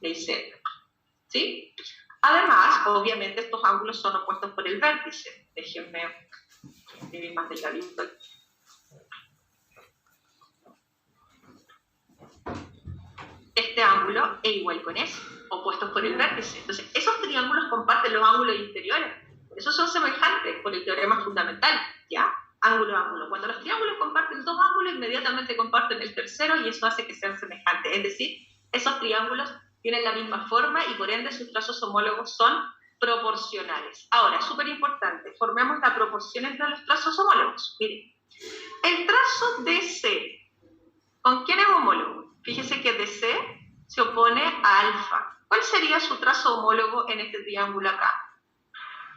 S1: Ley Z. ¿Sí? Además, obviamente, estos ángulos son opuestos por el vértice. Déjenme escribir más delgadito. Este ángulo es igual con ese, opuestos por el vértice. Entonces, esos triángulos comparten los ángulos interiores. Por eso son semejantes por el teorema fundamental, ¿ya? ángulo a ángulo. Cuando los triángulos comparten dos ángulos, inmediatamente comparten el tercero y eso hace que sean semejantes. Es decir, esos triángulos tienen la misma forma y por ende sus trazos homólogos son proporcionales. Ahora, súper importante, formemos la proporción entre los trazos homólogos. Miren, el trazo DC, ¿con quién es homólogo? Fíjese que DC se opone a alfa. ¿Cuál sería su trazo homólogo en este triángulo acá?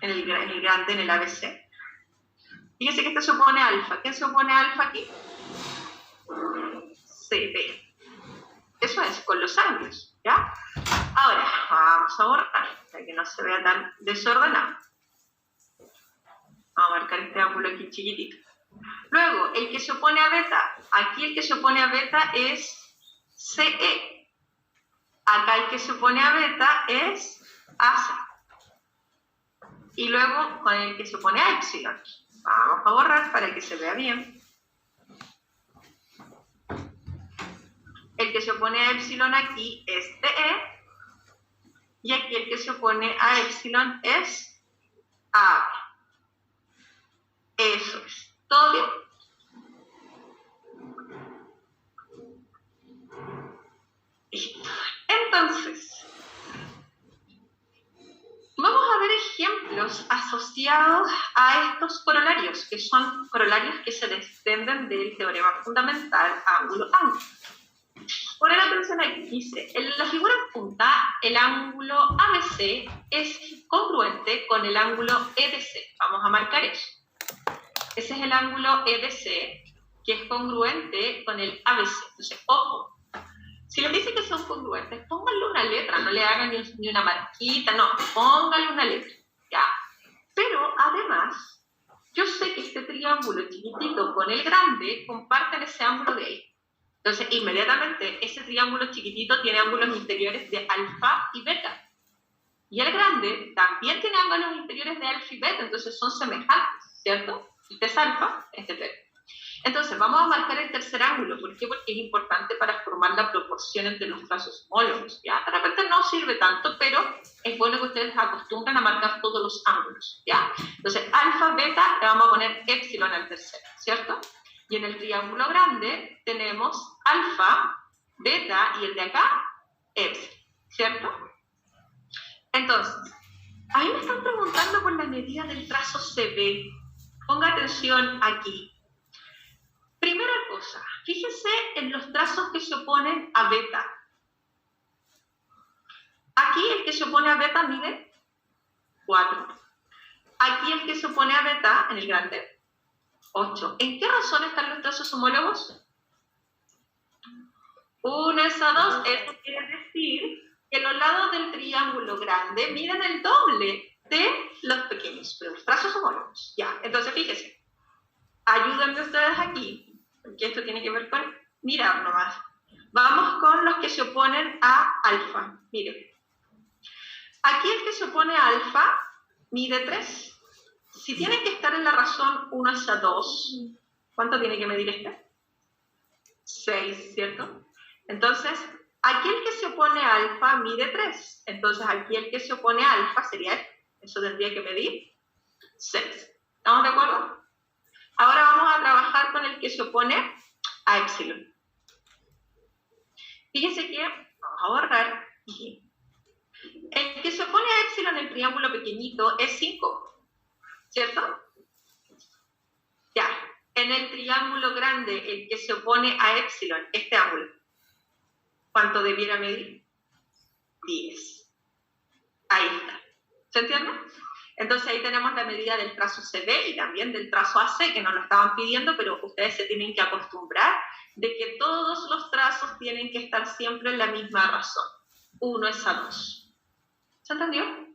S1: En el grande, en el ABC. Fíjese que este se opone a alfa. ¿Quién se opone a alfa aquí? CB. Eso es, con los ángulos, ¿ya? Ahora, vamos a borrar, para que no se vea tan desordenado. Vamos a marcar este ángulo aquí chiquitito. Luego, el que se opone a beta. Aquí el que se opone a beta es CE. Acá el que se opone a beta es AC. Y luego, con el que se opone a epsilon. Vamos a borrar para que se vea bien. El que se opone a epsilon aquí es DE. Y aquí el que se opone a epsilon es AB. Eso es. ¿Todo bien? Listo. Entonces, vamos a ver ejemplos asociados a estos corolarios, que son corolarios que se desprenden del teorema fundamental ángulo-ángulo. Poner atención aquí, dice, en la figura en punta, el ángulo ABC es congruente con el ángulo EDC. Vamos a marcar eso. Ese es el ángulo EDC, que es congruente con el ABC. Entonces, ojo, si les dice que son congruentes, pónganle una letra, no le hagan ni una marquita, no, pónganle una letra, ¿ya? Pero, además, yo sé que este triángulo chiquitito con el grande comparten ese ángulo de ahí. Entonces, inmediatamente, ese triángulo chiquitito tiene ángulos interiores de alfa y beta. Y el grande también tiene ángulos interiores de alfa y beta, entonces son semejantes, ¿cierto? Este es alfa, este es beta. Entonces, vamos a marcar el tercer ángulo. ¿Por qué? Porque es importante para formar la proporción entre los trazos homólogos, ¿ya? De repente no sirve tanto, pero es bueno que ustedes acostumbren a marcar todos los ángulos, ¿ya? Entonces, alfa, beta, le vamos a poner epsilon al tercero, ¿cierto? Y en el triángulo grande tenemos alfa, beta y el de acá, epsilon, ¿cierto? Entonces, a mí me están preguntando por la medida del trazo CB. Ponga atención aquí. Primera cosa, fíjese en los trazos que se oponen a beta. Aquí el que se opone a beta mide 4. Aquí el que se opone a beta, en el grande, 8. ¿En qué razón están los trazos homólogos? 1 es a 2. Eso quiere decir que los lados del triángulo grande miden el doble de los pequeños, pero los trazos homólogos. Ya, entonces fíjese. Ayúdenme ustedes aquí, porque esto tiene que ver con mirar nomás. Vamos con los que se oponen a alfa. Miren. Aquí el que se opone a alfa mide 3. Si tiene que estar en la razón 1 es a 2, ¿cuánto tiene que medir este? 6, ¿cierto? Entonces, aquí el que se opone a alfa mide 3. Entonces, aquí el que se opone a alfa sería este. Eso tendría que medir 6. ¿Estamos de acuerdo? Ahora vamos a trabajar con el que se opone a epsilon. Fíjense que, vamos a borrar aquí. El que se opone a epsilon en el triángulo pequeñito es 5, ¿cierto? Ya, en el triángulo grande, el que se opone a epsilon, este ángulo, ¿cuánto debiera medir? 10. Ahí está. ¿Se entiende? Entonces ahí tenemos la medida del trazo CB y también del trazo AC, que nos lo estaban pidiendo, pero ustedes se tienen que acostumbrar de que todos los trazos tienen que estar siempre en la misma razón. 1 es a 2. ¿Se entendió?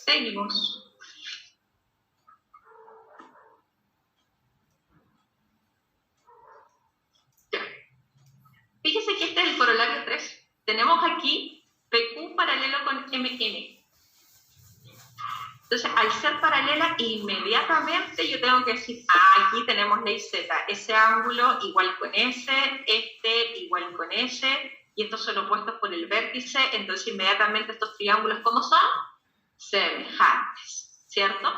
S1: Seguimos. Ya. Fíjese que este es el corolario 3. Tenemos aquí PQ paralelo con MN. Entonces, al ser paralela, inmediatamente yo tengo que decir, aquí tenemos ley Z, ese ángulo igual con ese, este igual con ese, y estos son opuestos por el vértice, entonces inmediatamente estos triángulos, ¿cómo son? Semejantes, ¿cierto?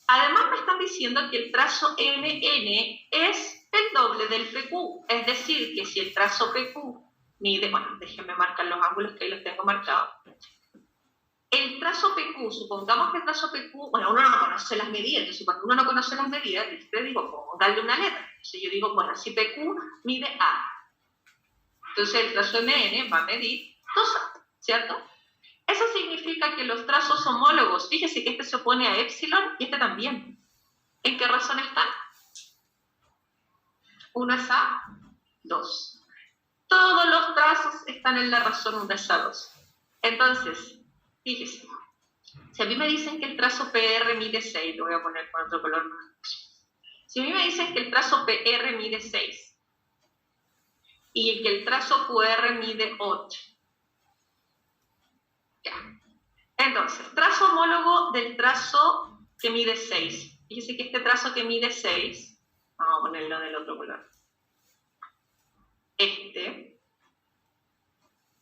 S1: Además me están diciendo que el trazo MN es el doble del PQ, es decir, que si el trazo PQ mide, bueno, déjenme marcar los ángulos que ahí los tengo marcados. El trazo PQ, supongamos que el trazo PQ, bueno, uno no conoce las medidas, entonces cuando uno no conoce las medidas, te digo, ¿cómo darle una letra? Entonces yo digo, bueno, si PQ mide A, entonces el trazo MN va a medir 2A, ¿cierto? Eso significa que los trazos homólogos, fíjese que este se opone a epsilon y este también. ¿En qué razón están? Uno es A, 2. Todos los trazos están en la razón 1 es A2. Entonces, fíjese, si a mí me dicen que el trazo PR mide 6, lo voy a poner con otro color. Si a mí me dicen que el trazo PR mide 6 y que el trazo QR mide 8, ya. Entonces, trazo homólogo del trazo que mide 6. Fíjese que este trazo que mide 6, vamos a ponerlo del otro color. Este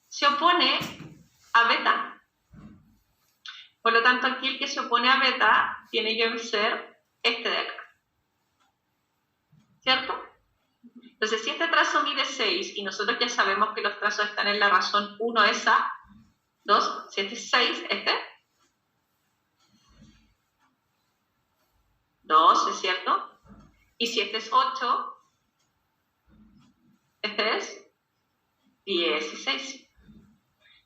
S1: se opone a beta. Por lo tanto, aquí el que se opone a beta tiene que ser este de acá. ¿Cierto? Entonces, si este trazo mide 6 y nosotros ya sabemos que los trazos están en la razón 1 es A, 2, si este es 6, este 2, ¿es cierto? Y si este es 8, este es 16.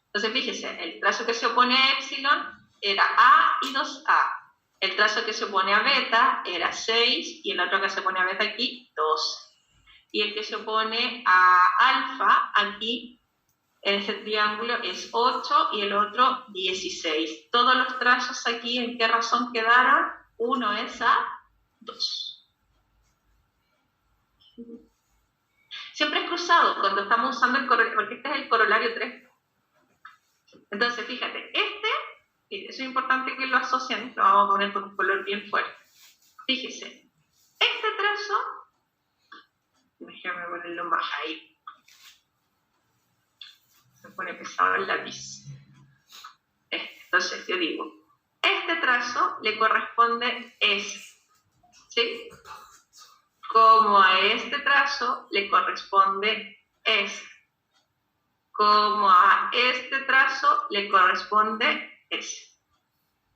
S1: Entonces, fíjese, el trazo que se opone a epsilon era A y 2A. El trazo que se opone a beta era 6 y el otro que se opone a beta aquí, 12. Y el que se opone a alfa aquí, en este triángulo, es 8 y el otro 16. Todos los trazos aquí, ¿en qué razón quedaron? Uno es a 2. Siempre es cruzado cuando estamos usando el corolario, porque este es el corolario 3. Entonces, fíjate, eso es importante que lo asocien, lo vamos a poner con un color bien fuerte. Fíjese, este trazo, déjame ponerlo más ahí. Se pone pesado el lápiz. Entonces, yo digo, este trazo le corresponde ese, ¿sí? Como a este trazo le corresponde ese. Como a este trazo le corresponde ese.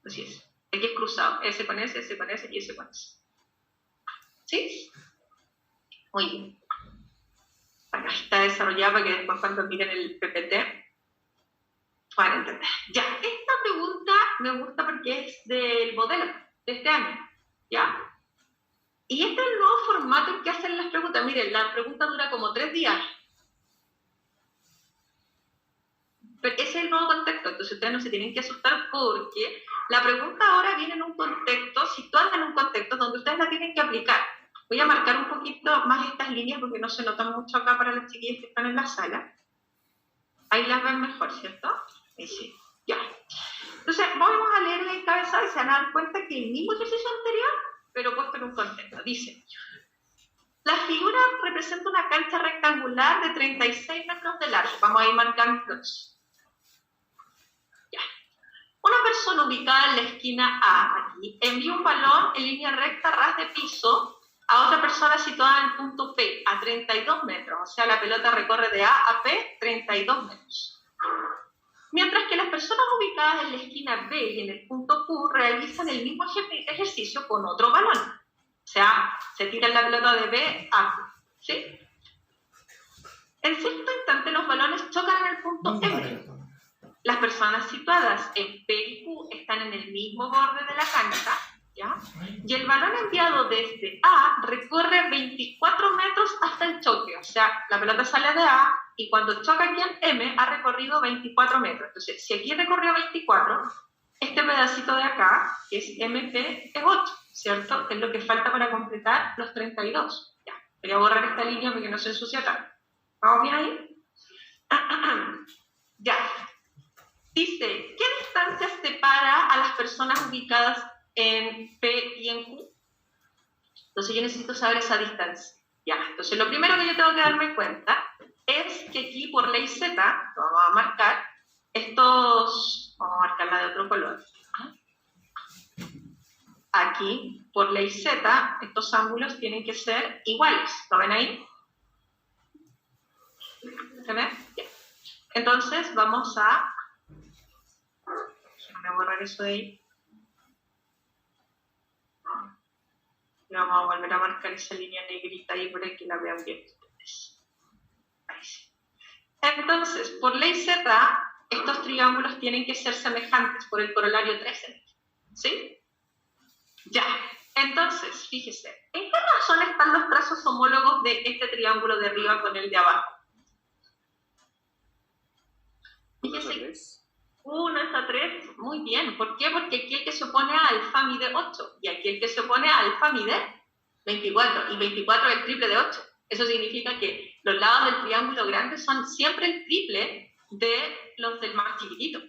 S1: Así es. Aquí es cruzado. Ese con ese y ese con ese. ¿Sí? Muy bien. Acá está desarrollado para que después cuando miren el PPT puedan entender. Ya, esta pregunta me gusta porque es del modelo de este año. ¿Ya? Y este es el nuevo formato en que hacen las preguntas. Miren, la pregunta dura como 3 días. Pero ese es el nuevo contexto, entonces ustedes no se tienen que asustar porque la pregunta ahora viene en un contexto, situada en un contexto donde ustedes la tienen que aplicar. Voy a marcar un poquito más estas líneas porque no se notan mucho acá para las chiquillas que están en la sala. Ahí las ven mejor, ¿cierto? Ahí sí, ya. Entonces, vamos a leer la encabezada y se van a dar cuenta que el mismo ejercicio anterior, pero puesto en un contexto. Dice, la figura representa una cancha rectangular de 36 metros de largo. Vamos a ir marcando eso. Una persona ubicada en la esquina A, aquí, envía un balón en línea recta ras de piso a otra persona situada en el punto P, a 32 metros. O sea, la pelota recorre de A a P 32 metros. Mientras que las personas ubicadas en la esquina B y en el punto Q realizan el mismo ejercicio con otro balón. O sea, se tira la pelota de B a Q. ¿Sí? En cierto instante, los balones chocan en el punto M. Las personas situadas en P y Q están en el mismo borde de la cancha, ¿ya? Y el balón enviado desde A recorre 24 metros hasta el choque. O sea, la pelota sale de A y cuando choca aquí en M ha recorrido 24 metros. Entonces, si aquí recorrió 24, este pedacito de acá, que es MP, es 8, ¿cierto? Es lo que falta para completar los 32. Ya, voy a borrar esta línea porque no se ensucia tanto. ¿Vamos bien ahí? Ya. Dice, ¿qué distancia separa a las personas ubicadas en P y en Q? Entonces yo necesito saber esa distancia. Ya, entonces lo primero que yo tengo que darme cuenta es que aquí por ley Z, lo vamos a marcar, vamos a marcarla de otro color. Aquí, por ley Z, estos ángulos tienen que ser iguales. ¿Lo ven ahí? ¿Se ven? Bien. Entonces vamos a... Déjame borrar eso de ahí. Y vamos a volver a marcar esa línea negrita ahí para que la vean bien ustedes. Ahí sí. Entonces, por ley Z, estos triángulos tienen que ser semejantes por el corolario 13. ¿Sí? Ya. Entonces, fíjese, ¿en qué razón están los trazos homólogos de este triángulo de arriba con el de abajo? Fíjese, 1 es a 3, muy bien. ¿Por qué? Porque aquí el que se opone a alfa mide 8 y aquí el que se opone a alfa mide 24 y 24 es el triple de 8. Eso significa que los lados del triángulo grande son siempre el triple de los del más chiquitito.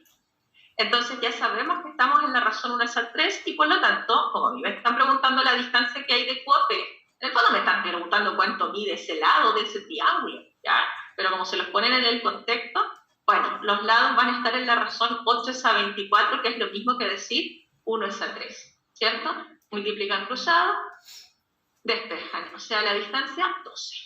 S1: Entonces ya sabemos que estamos en la razón 1 es a 3 y por lo tanto, como a mí me están preguntando la distancia que hay de Q a P, en el fondo me están preguntando cuánto mide ese lado de ese triángulo, ¿ya? Pero como se los ponen en el contexto, bueno, los lados van a estar en la razón 8 es a 24, que es lo mismo que decir 1 es a 3, ¿cierto? Multiplican cruzado, despejan, o sea, la distancia 12.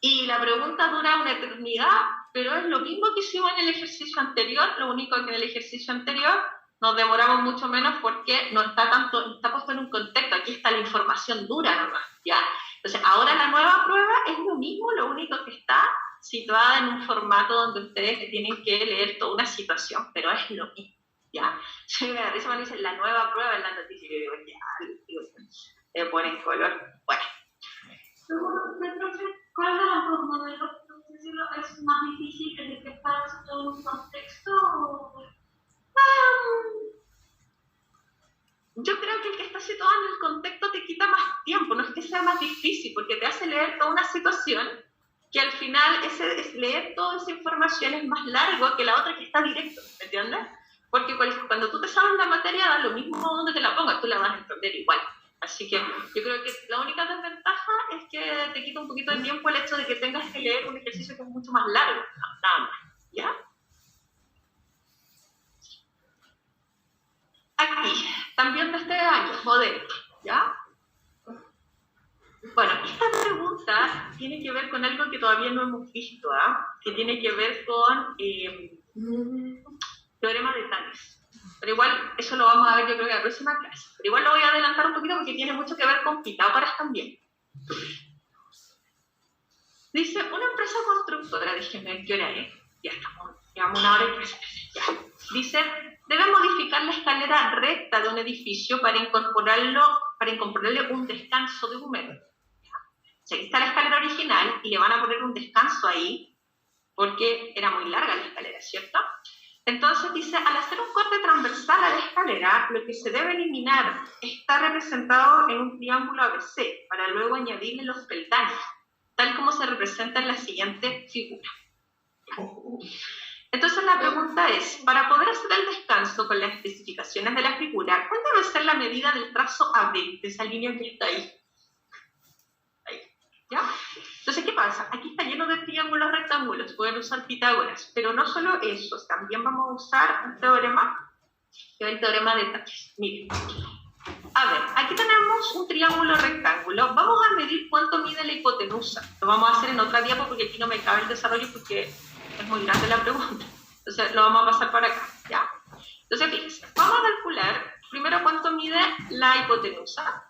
S1: Y la pregunta dura una eternidad, pero es lo mismo que hicimos en el ejercicio anterior, lo único que en el ejercicio anterior nos demoramos mucho menos porque no está tanto, está puesto en un contexto, aquí está la información dura nomás, ¿ya? Entonces, ahora la nueva prueba es lo mismo, lo único que está situada en un formato donde ustedes tienen que leer toda una situación, pero es lo mismo, ¿ya? Sí, me da risa cuando dicen la nueva prueba en la noticia, y yo digo, ya, le ponen color, bueno.
S3: ¿Cuál es la forma de lo que es más difícil que detectar todo un contexto?
S1: Yo creo que el que está situado en el contexto te quita más tiempo, no es que sea más difícil, porque te hace leer toda una situación que al final leer toda esa información es más largo que la otra que está directo, ¿me entiendes? Porque cuando tú te sabes la materia, da lo mismo donde te la pongas, tú la vas a entender igual. Así que yo creo que la única desventaja es que te quita un poquito de tiempo el hecho de que tengas que leer un ejercicio que es mucho más largo, nada más, ¿ya? Aquí, también de este año, modelo, ¿ya? Bueno, esta pregunta tiene que ver con algo que todavía no hemos visto, ¿ah? Que tiene que ver con teorema de Tales. Pero igual, eso lo vamos a ver yo creo que en la próxima clase. Pero igual lo voy a adelantar un poquito porque tiene mucho que ver con Pitágoras también. Dice, una empresa constructora, déjenme ver qué hora es. Ya estamos, llevamos 1 hora y 3 meses, ya. Dice, debe modificar la escalera recta de un edificio para incorporarle un descanso de 1 metro. O sea, aquí está la escalera original y le van a poner un descanso ahí porque era muy larga la escalera, ¿cierto? Entonces dice, al hacer un corte transversal a la escalera, lo que se debe eliminar está representado en un triángulo ABC para luego añadirle los peldaños, tal como se representa en la siguiente figura. Entonces la pregunta es, para poder hacer el descanso con las especificaciones de la figura, ¿cuál debe ser la medida del trazo AB de esa línea que está ahí? ¿Ya? Entonces, ¿qué pasa? Aquí está lleno de triángulos rectángulos, pueden usar Pitágoras, pero no solo eso, también vamos a usar un teorema, que es el teorema de Tales. Miren, a ver, aquí tenemos un triángulo rectángulo, vamos a medir cuánto mide la hipotenusa, lo vamos a hacer en otra diapo porque aquí no me cabe el desarrollo porque es muy grande la pregunta, entonces lo vamos a pasar para acá, ¿ya? Entonces, fíjense, vamos a calcular primero cuánto mide la hipotenusa,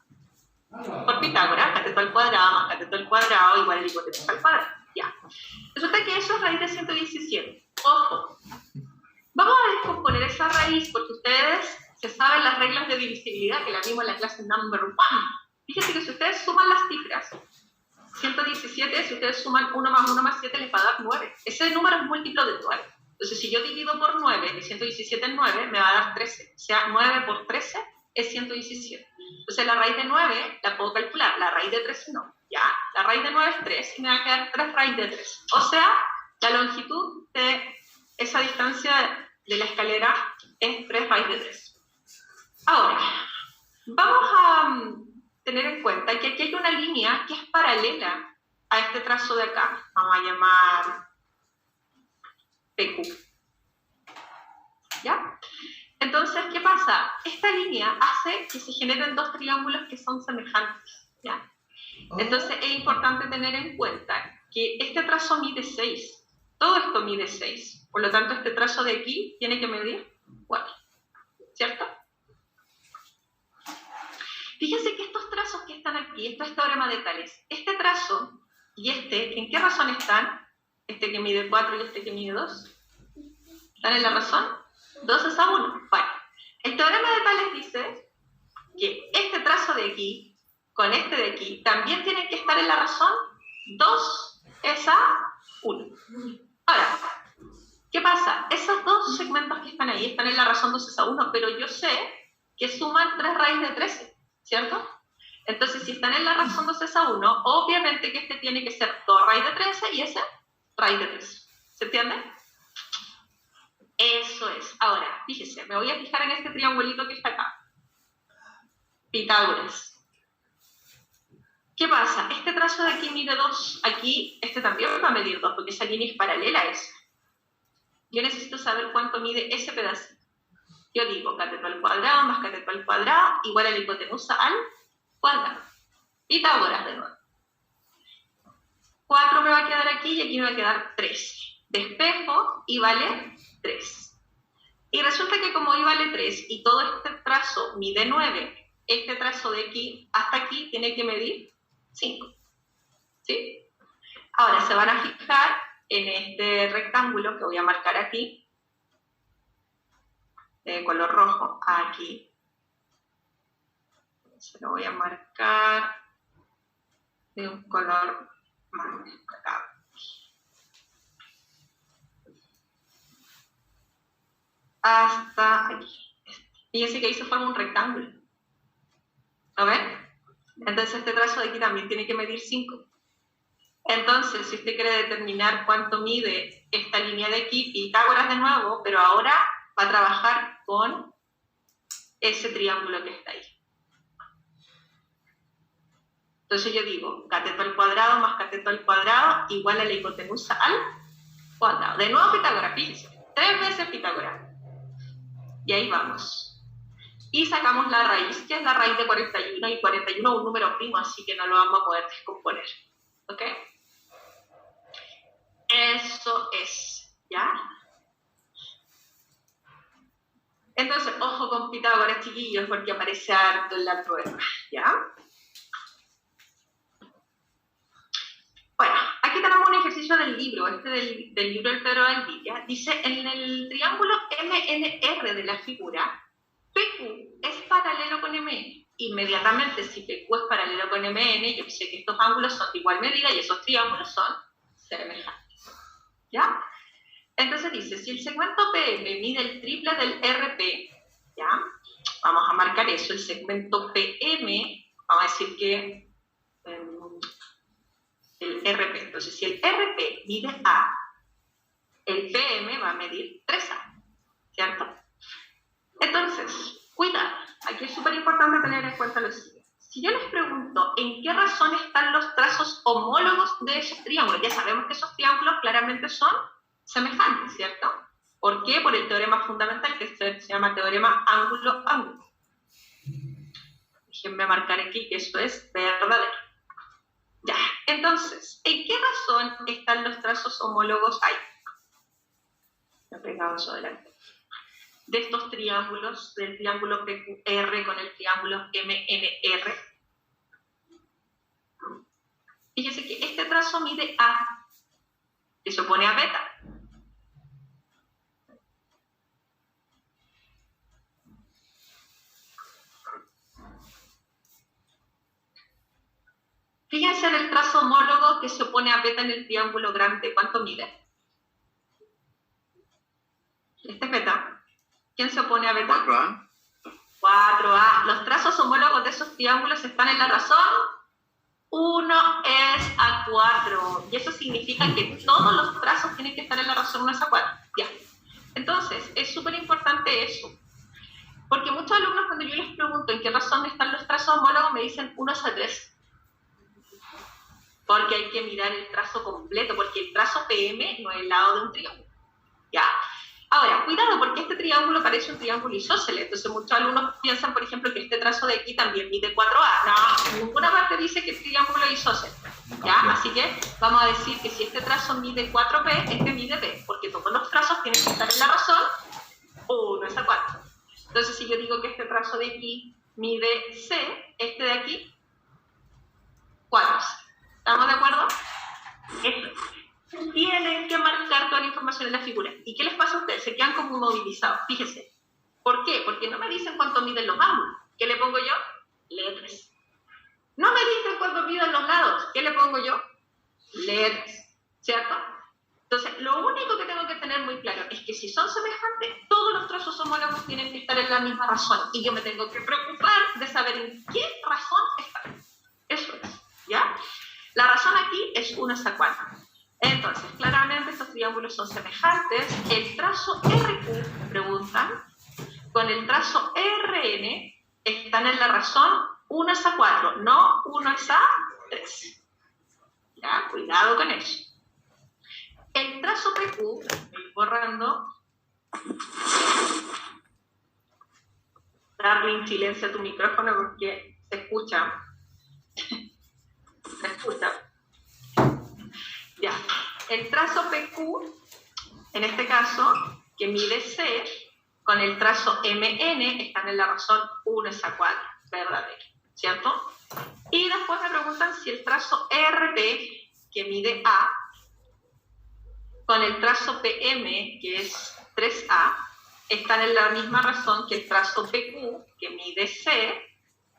S1: por Pitágoras, cateto al cuadrado más cateto al cuadrado igual a la hipotenusa al cuadrado. Ya. Resulta que eso es raíz de 117. Ojo. Vamos a descomponer esa raíz porque ustedes se saben las reglas de divisibilidad que las vimos en la clase number 1. Fíjense que si ustedes suman las cifras, 117, si ustedes suman 1 más 1 más 7 les va a dar 9. Ese número es múltiplo de 9. Entonces, si yo divido por 9, de 117 en 9, me va a dar 13. O sea, 9 por 13 es 117. Entonces la raíz de 9 la puedo calcular, la raíz de 13 no, ya, la raíz de 9 es 3 y me va a quedar 3 raíz de 3. O sea, la longitud de esa distancia de la escalera es 3 raíz de 3. Ahora, vamos a tener en cuenta que aquí hay una línea que es paralela a este trazo de acá. Vamos a llamar PQ. ¿Ya? Entonces, ¿qué pasa? Esta línea hace que se generen dos triángulos que son semejantes. ¿Ya? Entonces, es importante tener en cuenta que este trazo mide 6. Todo esto mide 6. Por lo tanto, este trazo de aquí tiene que medir 4. ¿Cierto? Fíjense que estos trazos que están aquí, esto es teorema de Tales. Este trazo y este, ¿en qué razón están? Este que mide 4 y este que mide 2. ¿Están en la razón? 2 es a 1. Bueno, el teorema de Tales dice que este trazo de aquí con este de aquí también tienen que estar en la razón 2 es a 1. Ahora, ¿qué pasa? Esos dos segmentos que están ahí están en la razón 2 es a 1, pero yo sé que suman 3 raíz de 13, ¿cierto? Entonces, si están en la razón 2 es a 1, obviamente que este tiene que ser 2 raíz de 13 y ese raíz de 13. ¿Se entiende? Eso es. Ahora, fíjese, me voy a fijar en este triangulito que está acá. Pitágoras. ¿Qué pasa? Este trazo de aquí mide 2. Aquí, este también va a medir 2, porque esa línea es paralela a esa. Yo necesito saber cuánto mide ese pedacito. Yo digo, cateto al cuadrado más cateto al cuadrado igual a la hipotenusa al cuadrado. Pitágoras de nuevo. 4 me va a quedar aquí y aquí me va a quedar 3. Despejo y vale 3. Y resulta que como y vale 3 y todo este trazo mide 9, este trazo de aquí hasta aquí tiene que medir 5. ¿Sí? Ahora se van a fijar en este rectángulo que voy a marcar aquí, de color rojo, aquí. Se lo voy a marcar de un color más destacado. Hasta aquí. Fíjense que ahí se forma un rectángulo. ¿Lo ven? Entonces este trazo de aquí también tiene que medir 5. Entonces, si usted quiere determinar cuánto mide esta línea de aquí, Pitágoras de nuevo, pero ahora va a trabajar con ese triángulo que está ahí. Entonces yo digo, cateto al cuadrado más cateto al cuadrado igual a la hipotenusa al cuadrado. De nuevo Pitágoras, fíjense. 3 veces Pitágoras. Y ahí vamos. Y sacamos la raíz, que es la raíz de 41, y 41 es un número primo, así que no lo vamos a poder descomponer. ¿Ok? Eso es, ¿ya? Entonces, ojo con Pitágoras, chiquillos, porque aparece harto en la prueba, ¿ya? Bueno, aquí tenemos un ejercicio del libro, del libro del Pedro Valdivia. Dice, en el triángulo MNR de la figura, PQ es paralelo con MN. Inmediatamente, si PQ es paralelo con MN, yo sé que estos ángulos son de igual medida y esos triángulos son semejantes. ¿Ya? Entonces dice, si el segmento PM mide el triple del RP, ¿ya? Vamos a marcar eso, el segmento PM, vamos a decir que el RP. Entonces, si el RP mide A, el PM va a medir 3A, ¿cierto? Entonces, cuidado, aquí es súper importante tener en cuenta lo siguiente. Si yo les pregunto en qué razón están los trazos homólogos de esos triángulos, ya sabemos que esos triángulos claramente son semejantes, ¿cierto? ¿Por qué? Por el teorema fundamental que se llama teorema ángulo-ángulo. Déjenme marcar aquí que eso es verdadero. Ya, entonces, ¿en qué razón están los trazos homólogos ahí? Me he pegado eso adelante. De estos triángulos, del triángulo PQR con el triángulo MNR. Fíjense que este trazo mide A, que se opone a beta. Fíjense en el trazo homólogo que se opone a beta en el triángulo grande. ¿Cuánto mide? Este es beta. ¿Quién se opone a beta?
S2: 4A.
S1: 4A. Los trazos homólogos de esos triángulos están en la razón 1 es a 4. Y eso significa que todos los trazos tienen que estar en la razón 1 es a 4. Ya. Entonces, es súper importante eso. Porque muchos alumnos, cuando yo les pregunto en qué razón están los trazos homólogos, me dicen 1-3. Porque hay que mirar el trazo completo, porque el trazo PM no es el lado de un triángulo. ¿Ya? Ahora, cuidado, porque este triángulo parece un triángulo isósceles. Entonces, muchos alumnos piensan, por ejemplo, que este trazo de aquí también mide 4A. No, en ninguna parte dice que el triángulo es isósceles. ¿Ya? Así que vamos a decir que si este trazo mide 4P, este mide P, porque todos los trazos tienen que estar en la razón 1-4. Entonces, si yo digo que este trazo de aquí mide C, este de aquí, 4C. ¿Estamos de acuerdo? Esto. Tienen que marcar toda la información en la figura. ¿Y qué les pasa a ustedes? Se quedan como inmovilizados. Fíjense. ¿Por qué? Porque no me dicen cuánto miden los ángulos. ¿Qué le pongo yo? Letras. No me dicen cuánto miden los lados. ¿Qué le pongo yo? Letras. ¿Cierto? Entonces, lo único que tengo que tener muy claro es que si son semejantes, todos los trazos homólogos tienen que estar en la misma razón. Y yo me tengo que preocupar de saber en qué razón están. Eso es. ¿Ya? La razón aquí es 1-4. Entonces, claramente estos triángulos son semejantes. El trazo RQ, preguntan, con el trazo RN están en la razón 1-4, no 1-3. Ya, cuidado con eso. El trazo PQ, voy borrando. Darle en silencio a tu micrófono porque se escucha. Se escucha. Ya, el trazo PQ, en este caso, que mide C, con el trazo MN están en la razón 1-4, verdadero, ¿cierto? Y después me preguntan si el trazo RP, que mide A, con el trazo PM, que es 3A, están en la misma razón que el trazo PQ, que mide C,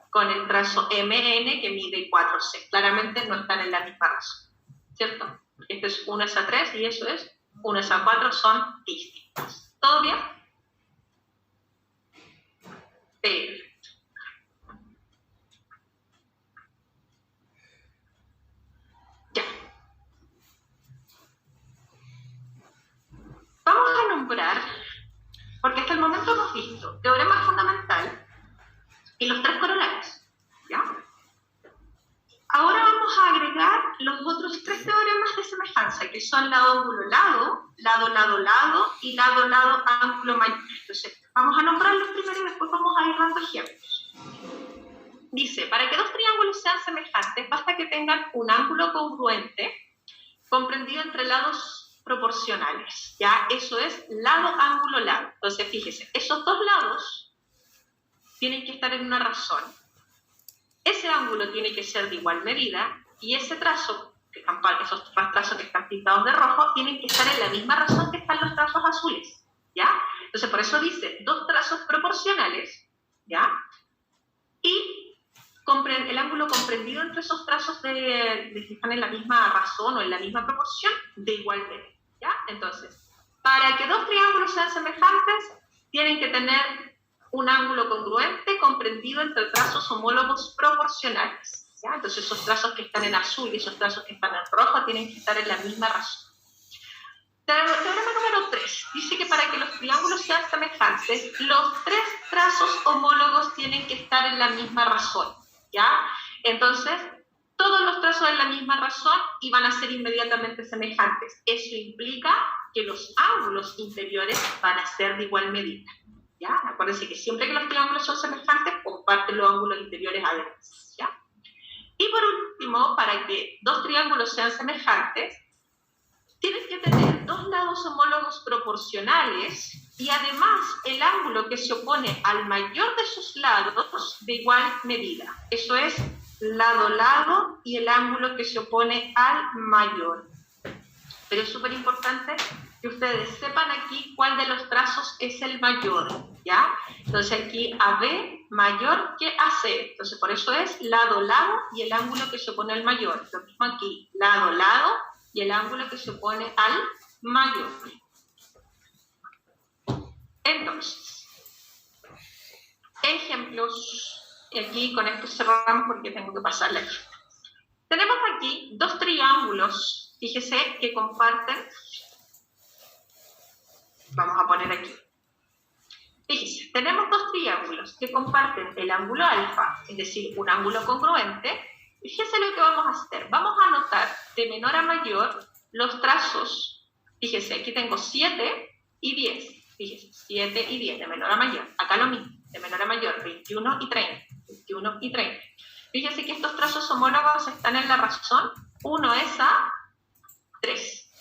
S1: con el trazo MN, que mide 4C. Claramente no están en la misma razón, ¿cierto? Esto es 1-3 y eso es 1-4, son distintos. ¿Todo bien? Perfecto. Ya. Vamos a nombrar, porque hasta el momento hemos visto teorema fundamental y los 3 corolarios. ¿Ya? Ahora vamos a agregar los otros 3 teoremas de semejanza, que son lado, ángulo, lado, lado, lado, lado y lado, lado, ángulo mayor. Entonces, vamos a nombrarlos primero y después vamos a ir dando ejemplos. Dice, para que 2 triángulos sean semejantes, basta que tengan un ángulo congruente comprendido entre lados proporcionales. ¿Ya? Eso es lado, ángulo, lado. Entonces, fíjese, esos 2 lados tienen que estar en una razón. Ese ángulo tiene que ser de igual medida y ese trazo, esos trazos que están pintados de rojo, tienen que estar en la misma razón que están los trazos azules, ¿ya? Entonces, por eso dice 2 trazos proporcionales, ¿ya? Y el ángulo comprendido entre esos trazos que están en la misma razón o en la misma proporción, de igual medida, ¿ya? Entonces, para que 2 triángulos sean semejantes, tienen que tener un ángulo congruente comprendido entre trazos homólogos proporcionales. ¿Ya? Entonces esos trazos que están en azul y esos trazos que están en rojo tienen que estar en la misma razón. Teorema número 3 dice que para que los triángulos sean semejantes, los 3 trazos homólogos tienen que estar en la misma razón. ¿Ya? Entonces, todos los trazos en la misma razón y van a ser inmediatamente semejantes. Eso implica que los ángulos interiores van a ser de igual medida. ¿Ya? Acuérdense que siempre que los triángulos son semejantes, comparten los ángulos interiores además. ¿Ya? Y por último, para que 2 triángulos sean semejantes, tienen que tener 2 lados homólogos proporcionales y además el ángulo que se opone al mayor de sus lados de igual medida. Eso es lado-lado y el ángulo que se opone al mayor. Pero es súper importante que ustedes sepan aquí cuál de los trazos es el mayor, ¿ya? Entonces aquí AB mayor que AC, entonces por eso es lado-lado y el ángulo que se opone al mayor. Lo mismo aquí, lado-lado y el ángulo que se opone al mayor. Entonces, ejemplos, y aquí con esto cerramos porque tengo que pasarle aquí. Tenemos aquí 2 triángulos, fíjese, que comparten Vamos a poner aquí. Fíjense, tenemos dos triángulos que comparten el ángulo alfa, es decir, un ángulo congruente. Fíjense lo que vamos a hacer. Vamos a anotar de menor a mayor los trazos. Fíjense, aquí tengo 7 y 10. Fíjense, 7 y 10, de menor a mayor. Acá lo mismo, de menor a mayor, 21 y 30. 21 y 30. Fíjense que estos trazos homólogos están en la razón. Uno es a 3,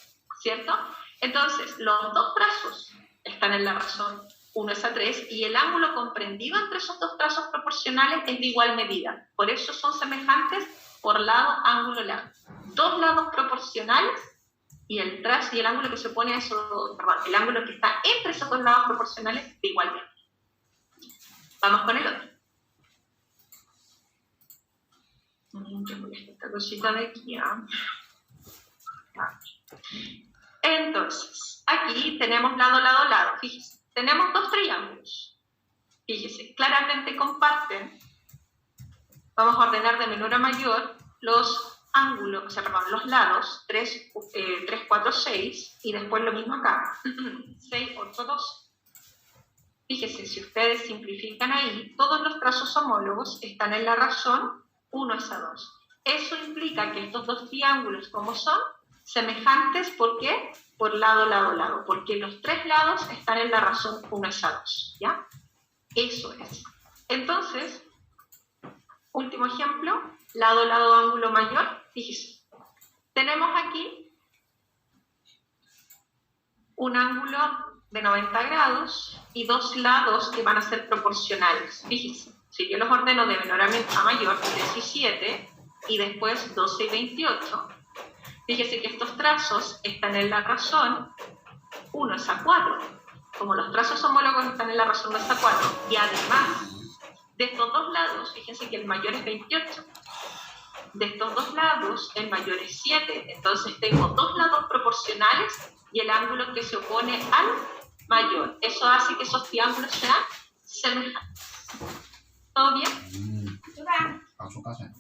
S1: ¿cierto? Entonces, los dos trazos están en la razón. Uno es a 3 y el ángulo comprendido entre esos dos trazos proporcionales es de igual medida. Por eso son semejantes por lado, ángulo, lado. Dos lados proporcionales y el ángulo que se opone a eso, perdón, el ángulo que está entre esos dos lados proporcionales de igual medida. Vamos con el otro. Esta cosita de aquí, Entonces, aquí tenemos lado, lado, lado. Fíjense, tenemos dos triángulos. Fíjense, claramente comparten. Vamos a ordenar de menor a mayor los ángulos, o sea, perdón, los lados, 3, 4, 6, y después lo mismo acá, 6, 8, 2. Fíjense, si ustedes simplifican ahí, todos los trazos homólogos están en la razón 1 es a 2. Eso implica que estos dos triángulos, como son, semejantes, ¿por qué? Por lado, lado, lado, porque los tres lados están en la razón 1 es a 2, ¿ya? Eso es. Entonces, último ejemplo, lado, lado, ángulo mayor. Fíjense, tenemos aquí un ángulo de 90 grados y dos lados que van a ser proporcionales. Fíjense, si yo los ordeno de menor a mayor, 3 y 7, y después 12 y 28, fíjense que estos trazos están en la razón 1 es a 4. Como los trazos homólogos están en la razón 1 es a 4, y además, de estos dos lados, fíjense que el mayor es 28. De estos dos lados, el mayor es 7. Entonces tengo dos lados proporcionales y el ángulo que se opone al mayor. Eso hace que esos triángulos sean semejantes. ¿Todo bien?
S5: A su casa.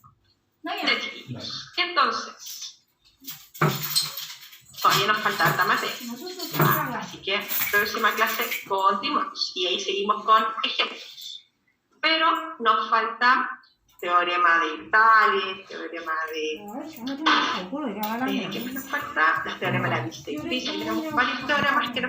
S1: De chiquitos. Entonces, todavía nos falta harta materia. Así que, próxima clase continuamos. Y ahí seguimos con ejemplos. Pero nos falta teorema de Vitali, teorema de... ¿Qué más nos falta? Las teoremas de la vista y tenemos varios teoremas que nos